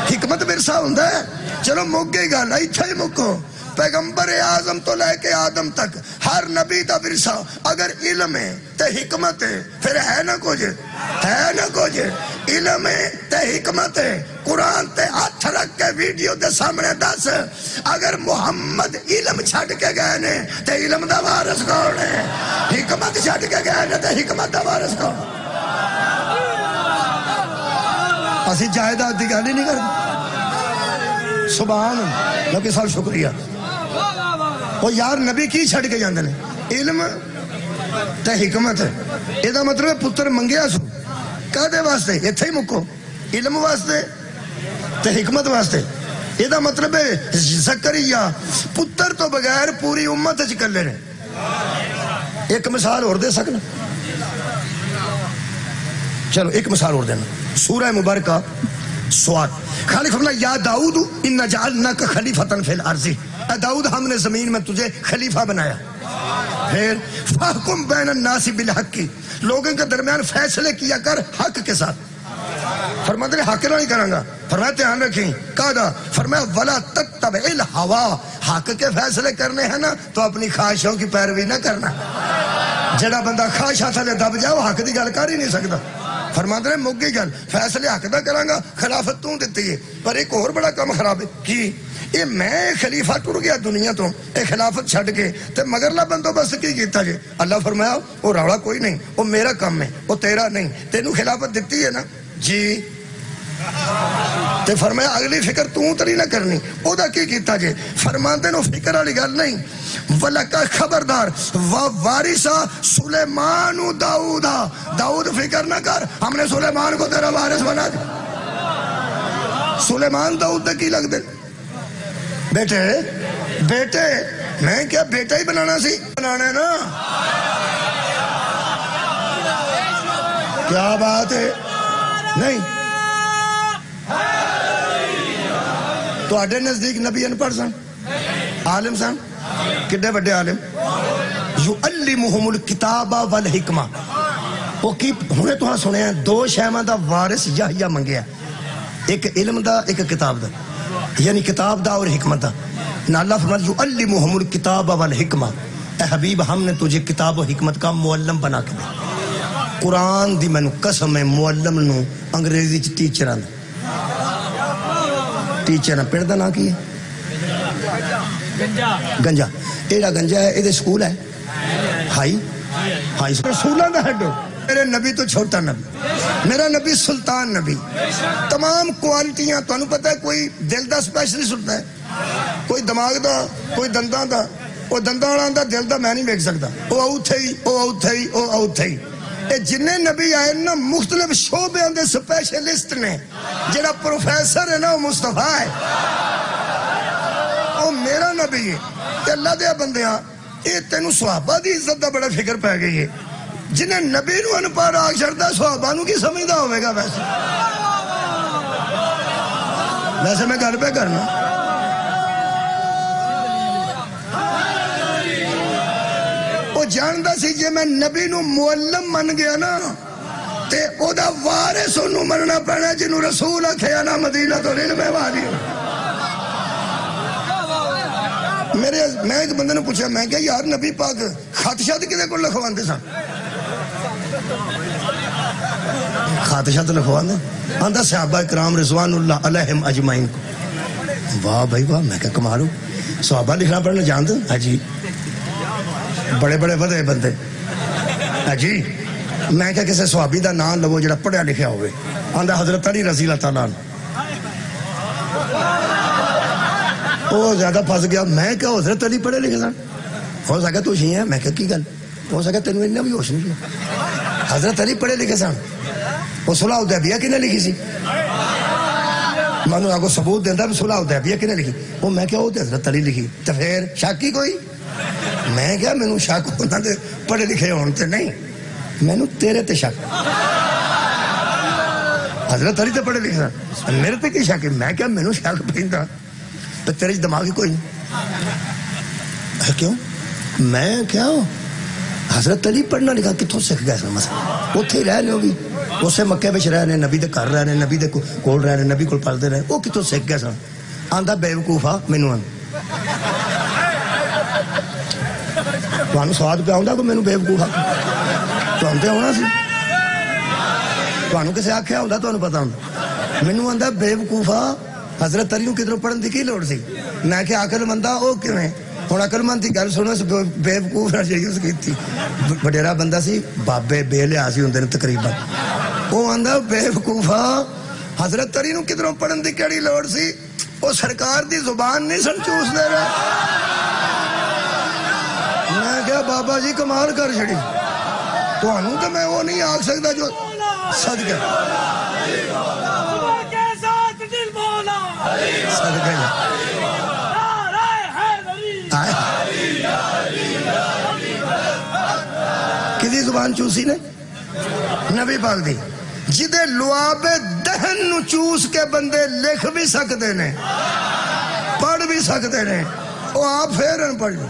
حکمت ورثہ ہوندہ ہے چلو موقع گل ایتھا ہی موقع پیغمبر اعظم تو لے کے آدم تک ہر نبی دا ورثہ اگر علم ہے تے حکمت ہے پھر ہے نہ کچھ علم ہے تے حکمت ہے قرآن تے ہاتھ رکھ کے ویڈیو دے سامنے دس اگر محمد علم چھڑ کے گئے نے تے علم دا وارث کون ہے حکمت چھڑ کے گئے نے تے حکمت دا وارث کون اسی جائیداد دی گل ہی نہیں کرتے سبحان اللہ، نبی صاحب شکریہ۔ وہ یار نبی کی چھڑ کے جاندے نے؟ علم تے حکمت ہے۔ یہ دا مطلب پتر منگیا سو کدے واسطے؟ اتھے ہی مکو، علم واسطے تے حکمت واسطے۔ یہ دا مطلب ہے زکریا پتر تو بغیر پوری امت وچ کلے نے۔ ایک مثال اور دے سکنا؟ چلو ایک مثال اور دینا، سورہ مبارکہ سواد۔ خالق فرمایا یا داؤد انا جعلناک خلیفۃ فی الارض، اے داؤد ہم نے زمین میں تجھے خلیفہ بنایا۔ پھر فاحکم بین الناس بالحق، لوگوں کے درمیان فیصلے کیا کر حق کے ساتھ۔ فرماتے ہیں حق نہیں کروں گا، فرمایا دھیان رکھیں کہا، فرمایا ولا تتبع الہوا، حق کے فیصلے کرنے ہیں نا تو اپنی خواہشوں کی پیروی نہ کرنا۔ جڑا بندہ خواہشاں تھلے دب جائے وہ حق دی گل کر ہی نہیں سکتا۔ فرماتے ہیں مک گئی گل، فیصلے حق دا کراں گا، خلافت تو دتی ہے۔ پر ایک اور بڑا کام خراب ہے کی یہ میں خلیفہ ٹر گیا دنیا تو، اے خلافت چھڈ کے تے مگرلا بندوبست کی کیتا جے؟ اللہ فرمایا وہ رولا کوئی نہیں، وہ میرا کام ہے، وہ تیرا نہیں۔ تینوں خلافت دتی ہے نا جی، تے فرمایا اگلی فکر تو نہ کرنی، او دا کی کیتا جے؟ فرماندے نو فکر والی گل نہیں، ولکا خبردار وارثا سلیمان داؤد، داؤد فکر نہ کر، ہم نے سلیمان کو تیرا وارث بنا دیا۔ سلیمان داؤد دا کی لگ دے؟ بیٹے بیٹے میں کیا بیٹا ہی بنانا سی؟ بنانا ہے نا، کیا بات ہے؟ نہیں تو آڈے نزدیک نبی ان پڑھ سن، عالم سن، کڈے بڑے عالم، یعلمہم الکتاب والحکمہ۔ وہ کی ہونے تو ہاں سنے ہیں دو شیمہ دا وارث یحییٰ منگیا، ایک علم دا ایک کتاب دا، یعنی کتاب دا اور حکمت دا۔ نہ اللہ فرماتا یعلمہم الکتاب والحکمہ، اے حبیب ہم نے تجھے کتاب و حکمت کا معلم بنا کے دیا۔ قرآن دی مینوں قسم ہے معلم نو انگریزی چ ٹیچراں ٹیچر پڑھ دا نا کی ہے گنجا، ایڈا گنجا ہے، یہ سکول ہے ہائی ہائی رسولاں دا ہیڈ، میرے نبی تو چھوٹا نبی، میرا نبی سلطان نبی، تمام کوالٹیاں تانوں پتہ ہے۔ کوئی دل دا سپیشلسٹ ہوتا ہے، کوئی دماغ دا، کوئی دنداں دا، وہ دنداں والا دا دل دا میں نہیں ویکھ سکتا، وہ اوتھے ہی وہ اوتھے ہی وہ اوتھے ہی۔ اے جنہیں نبی آئے نا مختلف شعبے دے سپیشلسٹ نے، جڑا پروفیسر ہے نا وہ مصطفیٰ ہے، وہ میرا نبی ہے۔ کہ اللہ دے بندیاں یہ تینوں صحابہ دی عزت دا بڑا فکر پہ گئی ہے، جنہیں نبی نو انپڑھ آگ چھڑتا صحابہ نو کی سمجھدا ہوئے گا؟ ویسے میں گھر پہ کرنا وہ جاندا سی جے میں نبی نو معلم من گیا نا تے او دا وارث انہوں مننا پینا جنہوں رسول آکھیا نا مدینہ تو علم والی۔ میں ایک بندے نے پوچھا، میں کہا یار نبی پاک خط شد کدے کو لکھواندے سن؟ خط شد لکھواندے آندا صحابہ کرام رضوان اللہ علیہم اجمعین کو۔ واہ بھائی واہ، میں کہا کمالو، صحابہ لکھنا پڑھنا جانتے؟ ہاں جی، بڑے بڑے ودے بندے، ہاں جی۔ میں کہا کسے صحابی دا نام لو جڑا پڑھیا لکھیا ہوئے، آندا حضرت علی رضی اللہ تعالیٰ عنہ۔ وہ زیادہ پھنس گیا، میں کہا حضرت علی پڑھے لکھے سن؟ ہو سکا تو ہی ہے، میں کہا کی گل، ہو سکا تینوں انہیں بھی ہوش نہیں کیا، حضرت علی پڑھے لکھے سن؟ وہ صلح حدیبیہ کنے لکھی سی؟ میں نے آپ کو ثبوت دینا بھی صلح حدیبیہ کنے لکھی؟ وہ میں کہا وہ تو حضرت علی لکھی، تو پھر شاکی کوئی؟ میں کہا میں نے شک ہونا دے پڑھے لکھے ہونے نہیں، میں نے تیرے تے شک، حضرت علی تے پڑھے لکھے سن، میرے تے کی شک ہے؟ میں کہا میں نے شک پہندا تو تیرے دماغ ہی کوئی نہیں۔ کیوں؟ میں کیا حضرت علی پڑھنا لکھا کتوں سکھ گئے سن؟ مسئلہ اتھے ہی رہنے ہوگی، اسے مکے بچ رہنے، نبی دے گھر رہنے، نبی دے کول رہنے، نبی کول پڑھتے رہے، وہ کتوں سکھ گئے سن؟ آندا بیوقوفا مینوں تمہیں سواد پہ آؤں کہ مینوں بیوقوفا تمہیں تو ہونا سی، تمہیں کسے آکھیا ہوندا تمہیں پتا ہوندا، مینوں آندا بیوقوفا حضرت علی کدھروں پڑھن دی کی لوڑ سی؟ میں کہ عقل مندہ او کیویں؟ ہن عقل مند دی گل سنو، بیوقوف نہ یوز کیتی، وڈیرا بندہ سی، بابے بے لحاظی ہوندے نے تقریباً، او آندا بیوقوفا حضرت علی کدھروں پڑھن دی کیڑی لوڑ سی؟ وہ سرکار دی زبان نہیں سن چوس دے رہے. میں کہا بابا جی کمال کر چھڑی تو انہوں تو میں وہ نہیں آکھ سکتا جو صدقہ صدقہ کدی زبان چوسی نے نبی پاک دی جدے لعاب دہن نو چوس کے بندے لکھ بھی سکتے نے پڑھ بھی سکتے نے وہ آپ پھیرن پڑھ لو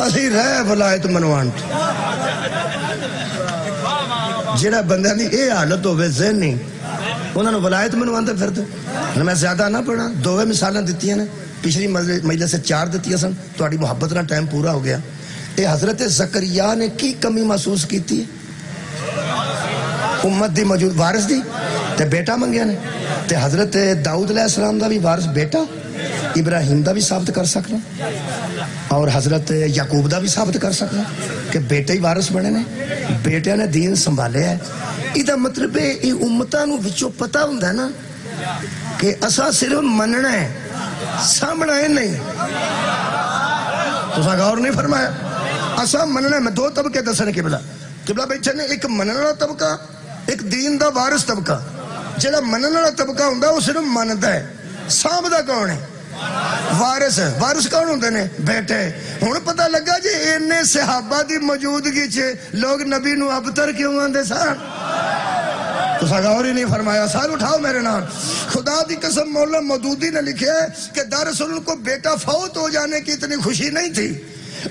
اسی رہے ولایت منوانٹ جڑا بندہ نہیں اے حالت ہوئے ذہنی انہوں نے ولایت منوانتے پھرتے میں زیادہ نہ پڑھا دووے مثالیں دیتی ہیں پچھلی مجلس سے 4 دیتی سن تھوڑی محبت نہ ٹائم پورا ہو گیا. اے حضرت زکریا نے کی کمی محسوس کی تھی امت دی موجود وارث دی تے بیٹا منگیا نے تے حضرت داؤد علیہ السلام دا بھی وارث بیٹا ابراہیم دا بھی ثابت کر سکنا اور حضرت یعقوب دا بھی ثابت کر سکنا کہ بیٹے ہی وارث بنے نے بیٹے نے دین سنبھالے ہے. یہ مطلب ہے یہ امتاں نو وچوں پتہ ہوندا ہے نا کہ اسا صرف مننا ہے سامنا ہے نہیں. تو غور نہیں فرمایا اسا مننا ہے. میں 2 طبقے دسنے قبلہ بیٹھے نے ایک منن والا طبقہ ایک دین دا وارث طبقہ. جڑا منن والا طبقہ ہوندا وہ صرف مندا ہے سامدا کون ہے وارث. وارث کون ہوندے نے بیٹے. ہن پتہ لگا جی اینے صحابہ دی موجودگی چ لوگ نبی نو ابتر کیوں آندے سن. تو غور ہی نہیں فرمایا. سار اٹھاؤ میرے نام. خدا دی قسم مولا مودودی نے لکھا ہے کہ دراصل ان کو بیٹا فوت ہو جانے کی اتنی خوشی نہیں تھی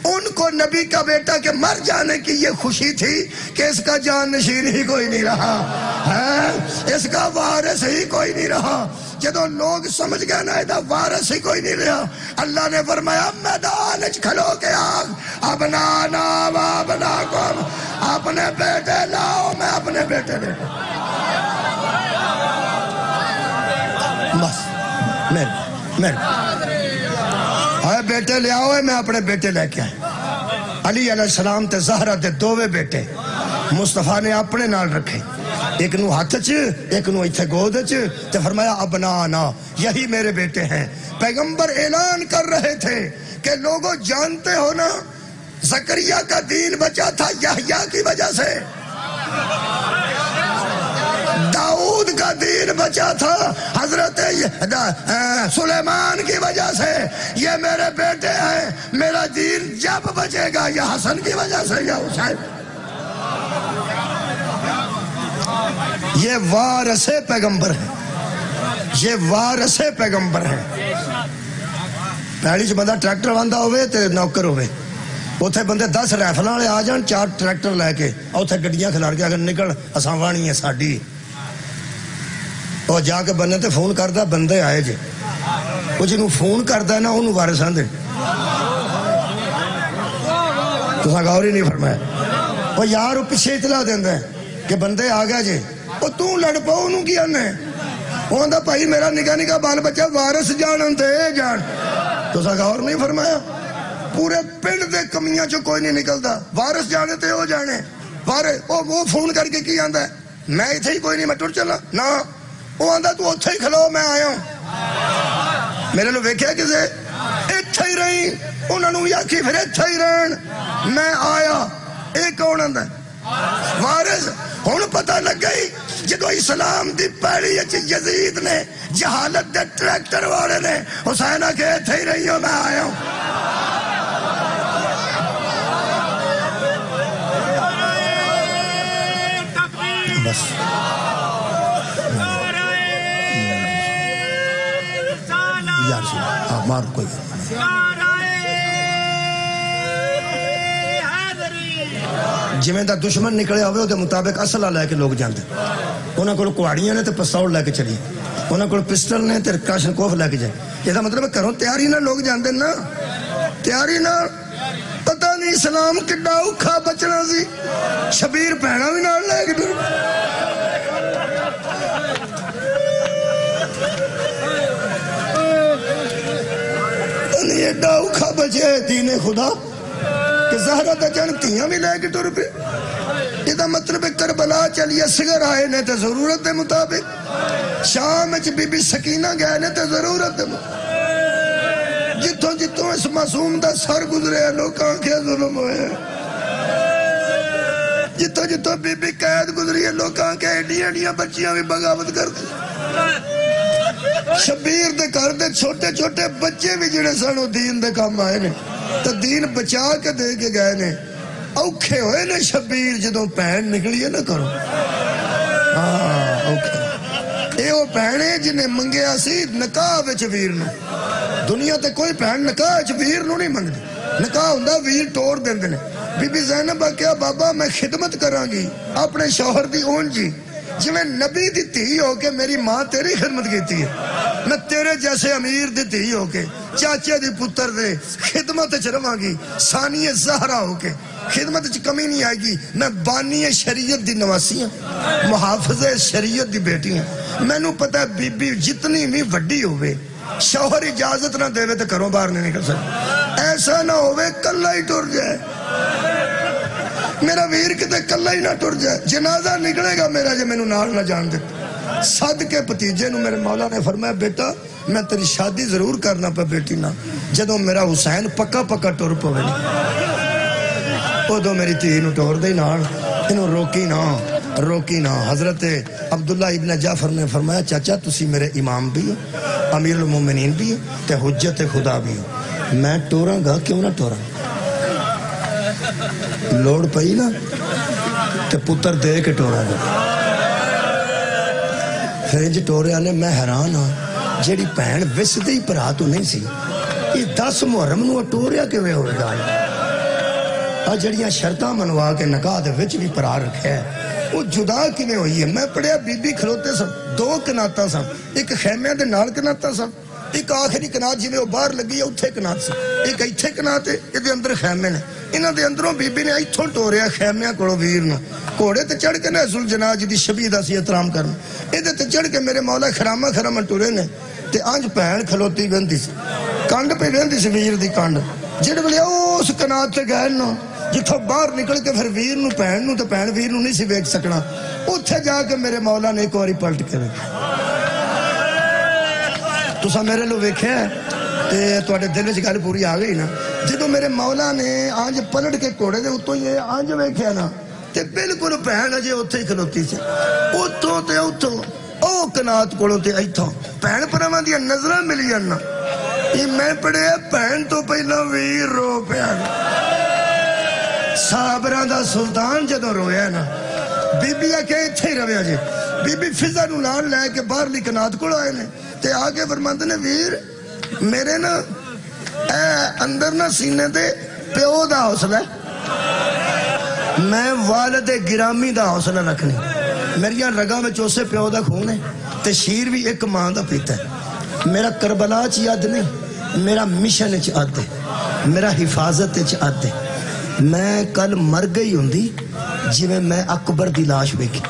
ان کو نبی کا بیٹا کے مر جانے کی یہ خوشی تھی کہ اس کا جان نشین ہی کوئی نہیں رہا ہے اس کا وارث ہی کوئی نہیں رہا. جدو لوگ سمجھ گئے نا ایدہ وارث ہی کوئی نہیں رہا اللہ نے فرمایا میدان کھلو کے آگ ابنانا و ابناکم اپنے بیٹے لاؤ میں اپنے بیٹے لے بس میرے آئے بیٹے لے آؤ میں اپنے بیٹے لے کے آئے. علی علیہ السلام تے زہرہ تے 2 بیٹے مصطفیٰ نے اپنے نال رکھے ایک نو ہاتھ ایک نو ایتھے گود تے فرمایا ابنانا یہی میرے بیٹے ہیں. پیغمبر اعلان کر رہے تھے کہ لوگوں جانتے ہو نا زکریا کا دین بچا تھا یحییٰ کی وجہ سے داؤد کا دین بچا تھا حضرت سلیمان کی وجہ سے. یہ میرے بیٹے ہیں میرا دین جب بچے گا یا حسن کی وجہ سے یا حسین. یہ وارث پیغمبر ہے یہ وارث پیغمبر ہے. پہلی چ بندہ ٹریکٹر واندہ ہوئے تے نوکر ہوئے اتھے بندے 10 رائفلاں والے آ جان 4 ٹریکٹر لے کے اتھے گڈیاں کھلار کے اگر نکل اساں وانی ہے ساڈی اور جا کے بندے تے فون کردا بندے آئے جے وہ جنوں فون کردا ہے نا انہوں وارث آندے. تو غور ہی نہیں فرمایا. وہ یار وہ پیچھے اطلاع دیندا ہے کہ بندے آ گیا جے وہ تو لڑ پاؤ انہوں کی آنے وہ آندہ بھائی میرا نگاہ بال بچہ وارث جان تے جان. تو غور نہیں فرمایا. پورے پنڈ دے کمیاں چو کوئی نہیں نکلتا وارث جانے تے ہو جانے وارث وہ فون کر کے کی آندہ ہے میں اتھے ہی کوئی نہیں میں ٹر چلا نا وہ آندہ تو اتھے ہی کھلو میں آیا ہوں میرے لوگ ویکھیا کسے اتھے ہی رہی انہوں نے یاکی پھر اتھے ہی رہن میں آیا ایک کون آندہ ہے وارث. ہون پتہ لگ گئی جدو اسلام دی پہلی یزید نے جہالت دے ٹریکٹر والے نے حسینہ کے اتھے ہی رہی ہوں میں آیا ہوں. بس یار سنا مار کوئی جویں دا دشمن نکلے ہوئے دے مطابق اسلحہ لے کے لوگ جاندے انہاں کول کوڑیاں نے تے پستول لے کے چلی انہاں کول پسٹل نے تے کاشنکوف لے کے جائے. یہ دا مطلب ہے گھروں تیاری نہ لوگ جاندے نا تیاری نہ پتہ نہیں اسلام کڈا اوکھا بچنا سی شبیر پہنا بھی نال لے کے ایڈا اوکھا بچے دین خدا کہ زہرہ دا جنتیاں بھی لے کے ٹر پہ. یہ دا مطلب کربلا چلیے سگر آئے نے تے ضرورت دے مطابق شام بی بی سکینہ گئے نے تے ضرورت جتوں جتوں اس معصوم دا سر گزرے لوکاں کے ظلم ہوئے جتوں جتوں بی بی قید گزری ہے لوکاں کے ایڈیاں ایڈیاں بچیاں بھی بغاوت کر دی شبیر دے گھر دے چھوٹے چھوٹے بچے بھی جڑے سن وہ دین دے کام آئے نے تو دین بچا کے دے کے گئے نے اوکھے ہوئے نے شبیر جدوں پہن نکلی ہے نہ کرو اوکھے اے وہ پہنے جنہیں منگیا سی نکاح وچ ویر نو دنیا تے کوئی پہن نکاح وچ ویر نو نہیں منگدی نکاح ہوندا ویر ٹور دیندے نے بی بی زینب کہا بابا میں خدمت کراں گی اپنے شوہر دی اون جی جویں نبی دی دھی ہو کے میری ماں تیری خدمت کیتی ہے میں تیرے جیسے امیر دی دھی ہو کے چاچے دی پتر دے خدمت چ رہاں گی ثانی زہرا ہو کے خدمت چ کمی نہیں آئے گی میں بانی شریعت دی نواسی ہوں محافظ شریعت دی بیٹی ہوں میں نو پتہ ہے بی بی جتنی بھی وڈی ہوئے شوہر اجازت نہ دے تو گھروں باہر نہیں نکل سکتے ایسا نہ ہوئے کلا ہی ٹر جائے میرا ویر کتے کلا ہی نہ ٹر جائے جنازہ نکلے گا میرا جے میں نو نال نہ جان دیتا صد کے پتیجے نو میرے مولا نے فرمایا بیٹا میں تیری شادی ضرور کرنا پہ بیٹی نہ جدوں میرا حسین پکا پکا ٹر پوے ادو میری تھی نو ٹور دے نال انہوں روکی نہ حضرت عبداللہ ابن جعفر نے فرمایا چاچا تسی میرے امام بھی ہو امیر المومنین بھی ہو تے حجت خدا بھی ہو میں ٹوراں گا کیوں نہ ٹوراں لوڑ پئی نا تے پتر دے کے ٹوراں گا پھر جی ٹورے آنے میں حیران ہاں جیڑی پہن وس دی پرا تو نہیں سی یہ 10 محرم نو ٹوریا کیویں ہوئے گا جڑیاں شرطاں منوا کے نکاح دے وچ بھی پرا رکھے ہے وہ جدا کیویں ہوئی ہے میں پڑھیا بی بی کھلوتے سن 2 کناتاں سن ایک خیمے دے نال کناتاں سن ایک آخری کنات جویں وہ باہر لگی ہے اتھے کنات سن ایک ایتھے کنات ہے یہ اندر خیمے نے انہاں دے اندروں بی بی نے ایتھوں ٹوریا خیمیاں کولوں ویر نو گھوڑے تے چڑھ کے نہ رسول جناح جی دی شبیہ دا سی احترام کرنا ایدے تے چڑھ کے میرے مولا خرامہ ٹورے نے تے انج بہن کھلوتی ویندی سی کنڈ پہ ویندی سی ویر دی کنڈ جڑے ویلے اس کنات تے گئے نو جتھوں باہر نکل کے پھر ویر نو تے پہن ویر نو نہیں سی ویکھ سکنا اتھے جا کے میرے مولا نے ایک واری پلٹ کے ویکھیا تساں میرے لو ویکھیا تے تواڈے دل وچ گل پوری آ گئی نا جدوں میرے مولا نے آنج پلٹ کے گھوڑے دے اتوں ہی آنج ویکھیا نا تے بالکل بہن اجے اتھے ہی کھلوتی سی اتوں تے اتوں او کنات کولوں تے ایتھوں بہن پراواں دی نظراں ملیاں نا یہ میں پڑھیا بہن تو پہلا ویر رو پیا صحابراں دا سلطان جدوں رویا نا بی بی آ کے اتھے ہی رویا جی بی بی فضا نو نال لے کے باہرلی کنات کول آئے نے تے آگے فرماندے نے ویر میرے نا اے اندر نا سینے تے پیو دا حوصلہ ہے میں والد گرامی دا حوصلہ رکھنی میری رگاں میں چوسے پیو دا خون ہے تے شیر بھی ایک ماں دا پیتا ہے میرا کربلا چ یاد نہیں میرا مشن چ اد ہے میرا حفاظت چ اد ہے میں کل مر گئی ہوندی جویں میں اکبر دی لاش ویکھی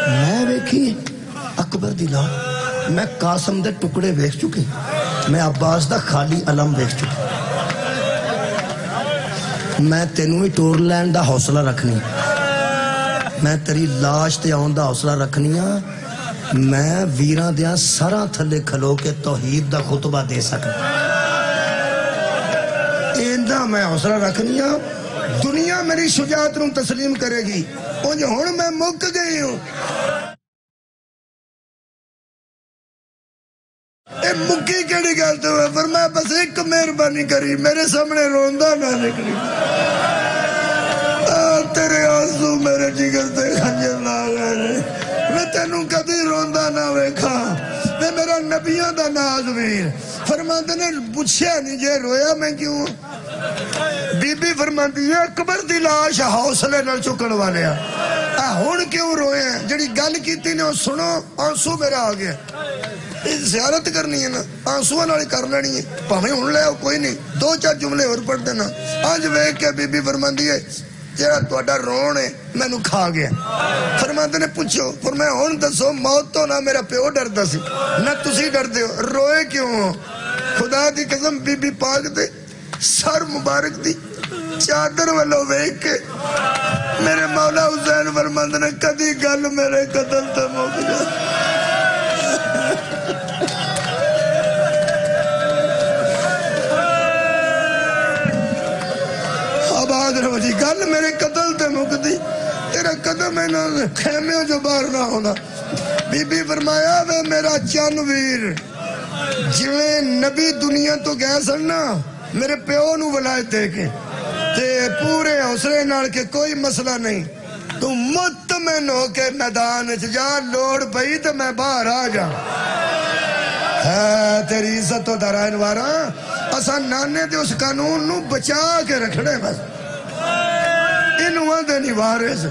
میں ویکھی اکبر دی لاش میں قاسم دے ٹکڑے ویکھ چکی میں عباس دا خالی علم ویکھ چکی میں تینوں ہی ٹور لین دا حوصلہ رکھنی میں تیری لاش تے آن دا حوصلہ رکھنی ہاں میں ویران دیاں سراں تھلے کھلو کے توحید دا خطبہ دے سکنا ایندہ میں حوصلہ رکھنی ہاں دنیا میری شجاعت نوں تسلیم کرے گی انج ہن میں مک گئی ہوں اے مکی کیڑی گل تو ہے فرمایا بس ایک مہربانی کری میرے سامنے روندا نہ نکلی تیرے آنسو میرے جگر تے خنجر لا گئے میں تینوں کبھی روندا نہ ویکھا میں میرا نبیوں دا ناز ویر فرماندے نے پوچھیا نہیں جے رویا میں کیوں بی بی فرماندی ہے اکبر دی لاش حوصلے نال چکن والے ہن کیوں روئے ہیں جڑی گل کیتی نے سنو آنسو میرا آ گیا زیارت کرنی ہے نا آنسو نال کر لینی ہے پاویں ہن لے کوئی نہیں 2-4 جملے اور پڑھ دینا اج ویکھ کے بی بی فرماندی ہے جڑا تہاڈا رون ہے مینوں کھا گیا فرماندے نے پوچھو فرمایا ہن دسو موت تو نہ میرا پیو ڈردا سی نہ تسی ڈردے ہو روئے کیوں ہو خدا دی قسم بی بی پاک دے سر مبارک دی چادر والو ویکھ کے میرے مولا حسین فرماندے نے کدی گل میرے قتل تے مک جائے لو جی گل میرے قتل تے مکدی تیرا قدم انہوں خیمے جو باہر نہ ہونا بی بی فرمایا وے میرا چن ویر جویں نبی دنیا تو گئے سن نا میرے پیو نو ولایت دے کے تے پورے حوصلے نال کے کوئی مسئلہ نہیں تو مطمئن ہو کے میدان جا لوڑ پئی تے میں باہر آ جا تیری عزت تو درائن وارا اسا نانے دے اس قانون نو بچا کے رکھنے بس انہوں دے نہیں وارث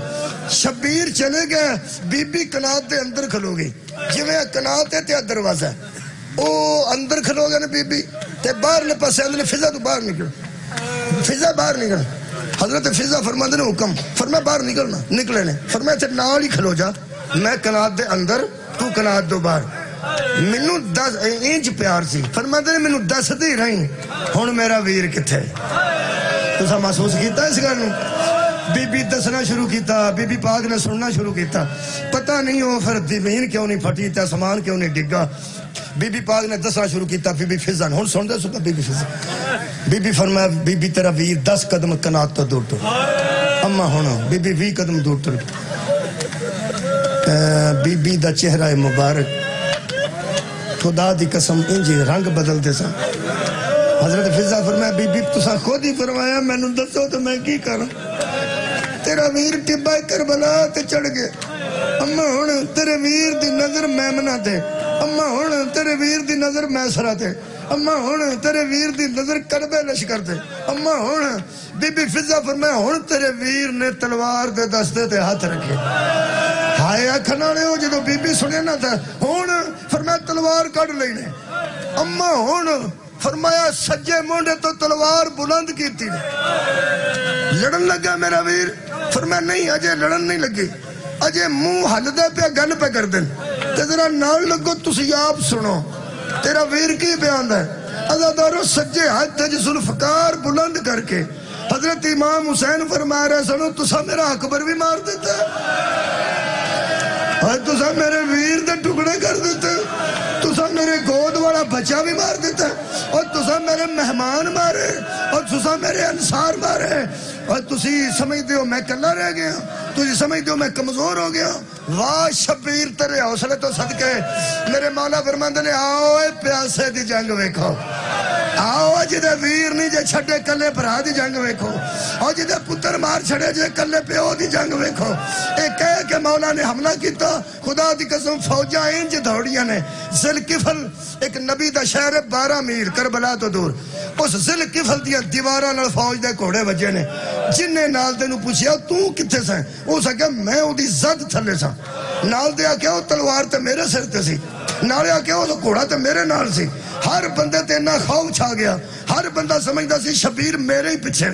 شبیر چلے گئے بی بی کنات دے اندر کھلو گئی جویں کنات تے دروازہ او اندر کھلو گئے نا بی بی تے باہر نے پاسے اندر فضا تو باہر نکل فضا باہر نکل حضرت فضا فرماندے نے حکم فرمایا باہر نکلنا نکلے نے فرمایا تے نال ہی کھلو جا میں کنات دے اندر تو کنات دو باہر منو 10 انچ پیار سی فرماندے نے منو 10 دی رہی ہن میرا ویر کتھے تسا محسوس کیتا اس گل نو بی بی دسنا شروع کیتا بی بی پاک نے سننا شروع کیتا پتہ نہیں ہو پھر زمین کیوں نہیں پھٹی تے آسمان کیوں نہیں ڈگا بی بی پاک نے دسنا شروع کیتا بی بی فضا ہن سن دے سو بی بی فضا بی بی فرمایا بی بی تیرا ویر 10 قدم کنات تو دور تو اما ہن بی بی 20 قدم دور تو بی بی دا چہرہ مبارک خدا دی قسم انجی رنگ بدل دے سا حضرت فضا فرمایا بی بی تسا خود ہی فرمایا میں نو دسو تو میں کی کروں تیرا ویر ٹبا کربلا تے چڑھ گئے اما ہن تیرے ویر دی نظر میمنہ تے اما ہن تیرے ویر دی نظر میسرہ تے اما ہن تیرے ویر دی نظر کربے لشکر تے اما ہن بی بی فضا فرمایا ہن تیرے ویر نے تلوار دے دستے تے ہاتھ رکھے ہائے کھنانے ہو جدو بی بی سنے نہ تھا ہن فرمایا تلوار کڑ لینے اما ہن فرمایا سجے مونڈے تو تلوار بلند کیتی لڑن لگا میرا ویر فرمایا نہیں اجے لڑن نہیں لگی اجے منہ ہل دے پہ گل پہ کر دیں تے ذرا نال لگو تسی آپ سنو تیرا ویر کی بیان ہے ازادارو سجے ہاتھ ذوالفقار بلند کر کے حضرت امام حسین فرما رہے سنو تسا میرا اکبر بھی مار دیتا اور تسا میرے ویر دے ٹکڑے کر دیتا تسا میرے گود والا بچہ بھی مار دیتا اور تسا میرے مہمان مارے اور تسا میرے انصار مارے اور تسی سمجھ دیو میں کلا رہ گیا تسی سمجھ دیو میں کمزور ہو گیا واہ شبیر تیرے حوصلے تو صدقے میرے مولا فرماندے نے آؤ اے پیاسے دی جنگ ویکھو آؤ جدے ویر نہیں جے چھڑے کلے بھرا دی جنگ ویکھو اور جدے پتر مار چھڑے جے کلے پیو دی جنگ ویکھو اے کہے کہ مولا نے حملہ کیتا خدا دی قسم فوجاں انج دوڑیاں نے ذوالکفل ایک نبی دا شہر 12 میل کربلا تو دور اس ذوالکفل دیاں دیواراں نال فوج دے گھوڑے وجے نے جننے نال دے نو پوچھیا تو کتھے سیں او سکے میں او دی زد تھلے ساں نال دے آکے او تلوار تے میرے سر تے سی نالے آکے او گھوڑا تے میرے نال سی ہر بندے تے اتنا خوف چھا گیا ہر بندہ سمجھدا سی شبیر میرے ہی پیچھے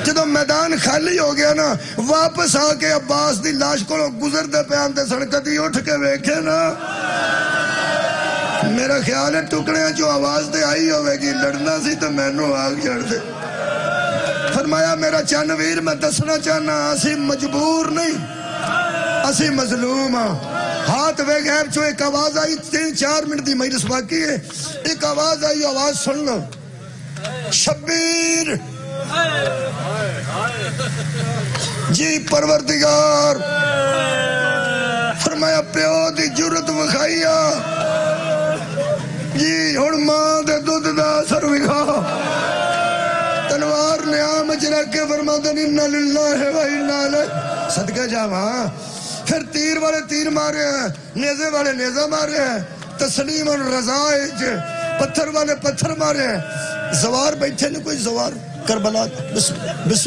جدو میدان خالی ہو گیا نا واپس آ کے عباس دی لاش کو گزر دے پہ آندے سن کدی اٹھ کے ویکھے نا میرا خیال ہے ٹکڑیاں جو آواز دے آئی ہوئے گی لڑنا سی تو میں نو آگ جڑ دے فرمایا میرا چن ویر میں دسنا چاہنا اسی مجبور نہیں اسی مظلوم ہاں ہاتھ وے غیب چو ایک آواز آئی 3-4 منٹ دی مجلس باقی ہے ایک آواز آئی آواز سن لو شبیر جی پروردگار فرمایا پیو دی جرت وکھائیا جی ہن ماں دے دودھ دا اثر وکھا تلوار نے آم رکھ کے فرماتے انا للہ و انا الیہ صدقہ جاواں پھر تیر والے تیر مارے ہیں نیزے والے نیزہ مارے ہیں تسلیم اور رضائج پتھر والے پتھر مارے ہیں زوار بیٹھے نے کوئی زوار کربلا بسم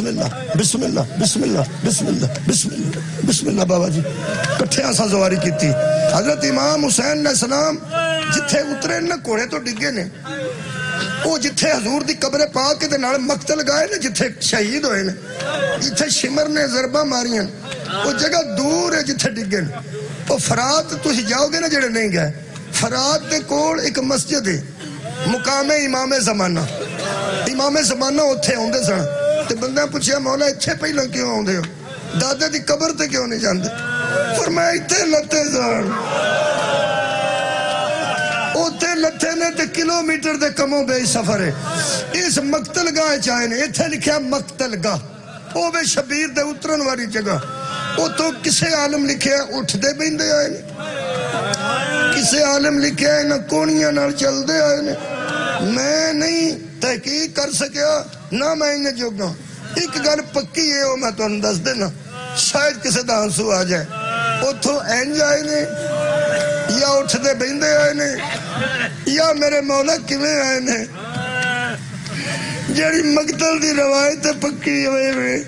اللہ بسم اللہ بسم اللہ بسم اللہ بسم اللہ بسم اللہ بابا جی کٹھے آسا زواری کی تھی حضرت امام حسین علیہ السلام جتھے اترے نا کوڑے تو ڈگے نے وہ جتھے حضور دی قبر پاک کے نال مقتل گائے نا جتھے شہید ہوئے نے جتھے شمر نے ضربہ ماری ہیں وہ جگہ دور ہے جتھے ڈگے وہ فرات تو ہی جاؤ گے نا جڑے نہیں گئے فرات دے کول ایک مسجد ہے مقام امام زمانہ امام زمانہ اتھے ہوندے سن تے بندہ پوچھیا مولا اتھے پہلا کیوں ہوندے ہو دادے دی قبر تے کیوں نہیں جاندے فرمایا اتھے لتے سن اوتے لتھے نے تے کلومیٹر دے کموں بے سفر ہے اس مقتل گاہ چاہے نے ایتھے لکھیا مقتل گاہ او بے شبیر دے اترن والی جگہ او تو کسے عالم لکھیا اٹھ دے بیندے آئے نے کسے عالم لکھیا ہے نہ کونیاں نال چل دے آئے نے میں نہیں تحقیق کر سکیا نہ میں انہیں جوگا ایک گل پکی ہے وہ میں تو انداز دینا شاید کسے دا آنسو آ جائے او تو اینج آئے نے یا اٹھ دے بیندے آئے نے یا میرے مولا کمیں آئے نے جیڑی مقتل دی روایت پکی ہوئے میں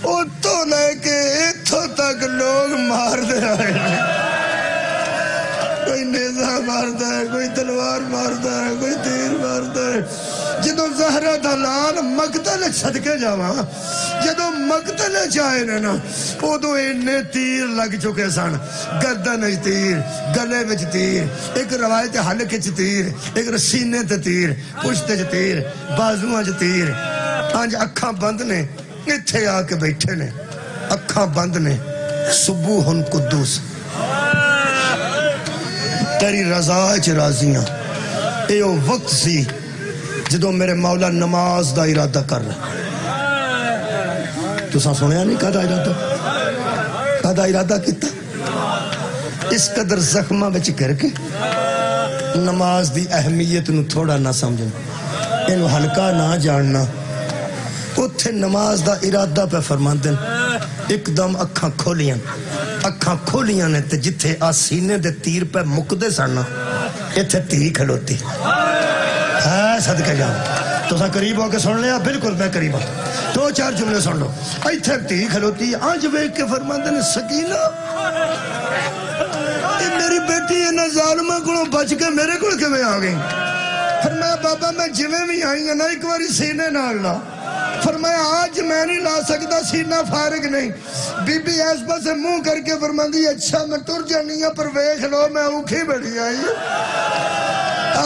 او تو لے کے ایتھوں تک لوگ مار دے آئے نے کوئی نیزہ مارتا ہے کوئی تلوار مارتا ہے کوئی تیر مارتا ہے جدو زہرہ دلال مقتل صدقے جاواں جدو مقتل چاہے نا او دو انہیں تیر لگ چکے سن گردن وچ تیر گلے وچ تیر ایک روایت حلق وچ تیر ایک سینے تے تیر پشت وچ تیر بازواں وچ تیر پانچ اکھاں بند نے ایتھے آ کے بیٹھے نے اکھاں بند نے سبوح قدوس تیری رضا چ راضیاں اے او وقت سی جدو میرے مولا نماز دا ارادہ کر رہا تو سنیا نہیں کہا ارادہ کیتا اس قدر زخمہ بچ کر کے نماز دی اہمیت نو تھوڑا نہ سمجھنا انو ہلکا نہ جاننا اتھے نماز دا ارادہ پہ فرماندن ایک دم اکھاں کھولیاں نے تے جتھے آسینے دے تیر پہ مکدے سڑنا اتھے تیری کھلوتی ہے صدقہ جاؤں تو سا قریب ہو کے سن لیا بالکل میں قریب ہوں دو چار جملے سن لو ایتھے تیری کھلوتی آج بیک کے فرماندن سکینہ میری بیٹی انہا ظالمہ کلوں بچ کے میرے کل کے میں آگئی فرمایا بابا میں جویں بھی آئی ہیں نا ایک باری سینے نہ لا فرمایا آج میں نہیں لا سکتا سینہ فارغ نہیں بی بی ایس پر سے منہ کر کے فرماندی اچھا میں ٹر جانی ہے پر ویکھ لو میں اوکھی بڑی آئی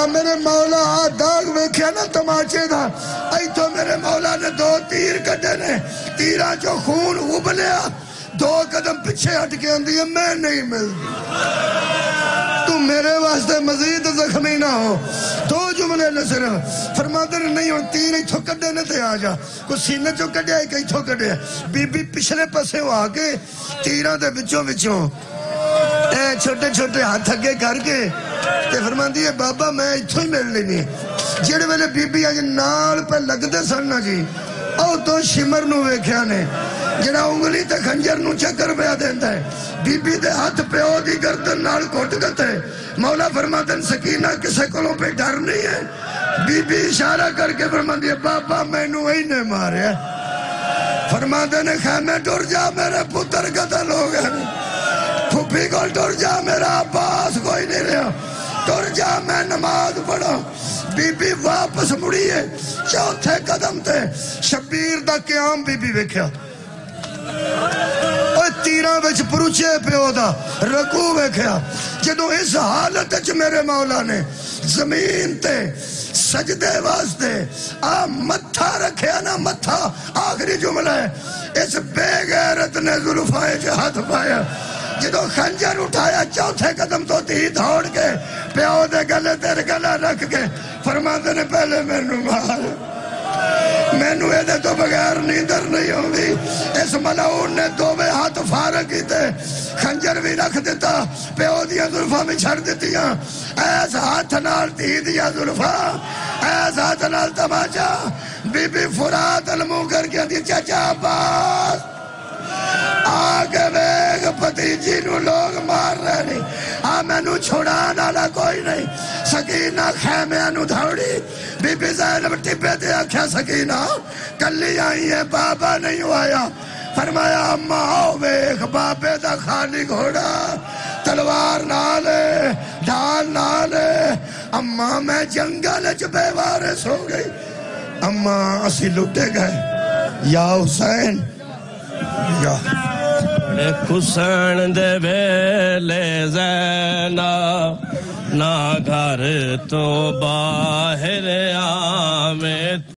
میرے مولا داغ ویکھیا نا تماچے دا ای تو میرے مولا نے دو تیر کٹے نے تیرہ جو خون ابلیا دو قدم پیچھے ہٹ کے اندھی ہے میں نہیں ملتی تو میرے واسطے مزید زخمی نہ ہو دو جملے نے صرف فرماتے نہیں ہو تیر ایتھو کڈے نے تے آ جا کوئی سینے چو کڈے ایک ایتھو کڈے بی بی پچھلے پسے ہو آگے تیرہ دے بچوں اے چھوٹے چھوٹے ہاتھ اگے کر کے تے فرماندی ہے بابا میں ایتھو ہی مل لینی ہے جیڑے ویلے بی بی آج نال پہ لگ دے سننا جی او تو شمر نو ویکھیا نے جڑا انگلی تے خنجر نو چکر پیا دیندا ہے بی بی دے ہاتھ پیو دی گردن نال کٹ گتے مولا فرماتے سکینہ کسے کولوں پہ ڈر نہیں ہے بی بی اشارہ کر کے فرماتی ہے بابا میں نو ہی نے ماریا فرماتے نے خیمے ٹر جا میرے پتر قتل ہو گئے پھوپھی کو ٹر جا میرا عباس کوئی نہیں رہا ٹر جا میں نماز پڑھا بی بی واپس مڑی ہے چوتھے قدم تے شبیر دا قیام بی بی ویکھیا تیرہ بچ پروچے پیو دا رکوع ویکھیا جدو اس حالت وچ میرے مولا نے زمین تے سجدے واسطے متھا رکھیا نا متھا آخری جملہ ہے اس بے غیرت نے زلفائے جو ہاتھ پایا جدو خنجر اٹھایا چوتھے قدم تو تھی دھوڑ کے پیو دے گلے تیرے گلہ رکھ کے فرماتے نے پہلے میں نو مار میں نو ایدے تو بغیر نیندر نہیں ہوں گی اس ملعون نے دووے ہاتھ فارغ کیتے خنجر بھی رکھ دیتا پیو دیا ظلفہ میں چھڑ دیتیاں ایس ہاتھ نال تی دیا ظلفہ ایس ہاتھ نال تماچا بی بی فرات المو کر کے دی چچا عباس آگے بیگ پتیجی نو لوگ مار رہے نہیں میں نو چھوڑا نالا کوئی نہیں سکینہ خیمے نو دھوڑی بی بی زینب ٹپے دے آکھیا سکینہ کلی آئی ہے بابا نہیں آیا فرمایا اماں آؤ بیگ بابے دا خالی گھوڑا تلوار نالے ڈھال نالے اماں میں جنگل چ بے وارث ہو گئی اماں اسی لٹے گئے یا حسین یا حسین دے ویلے زینب نہ گھر تو باہر آوے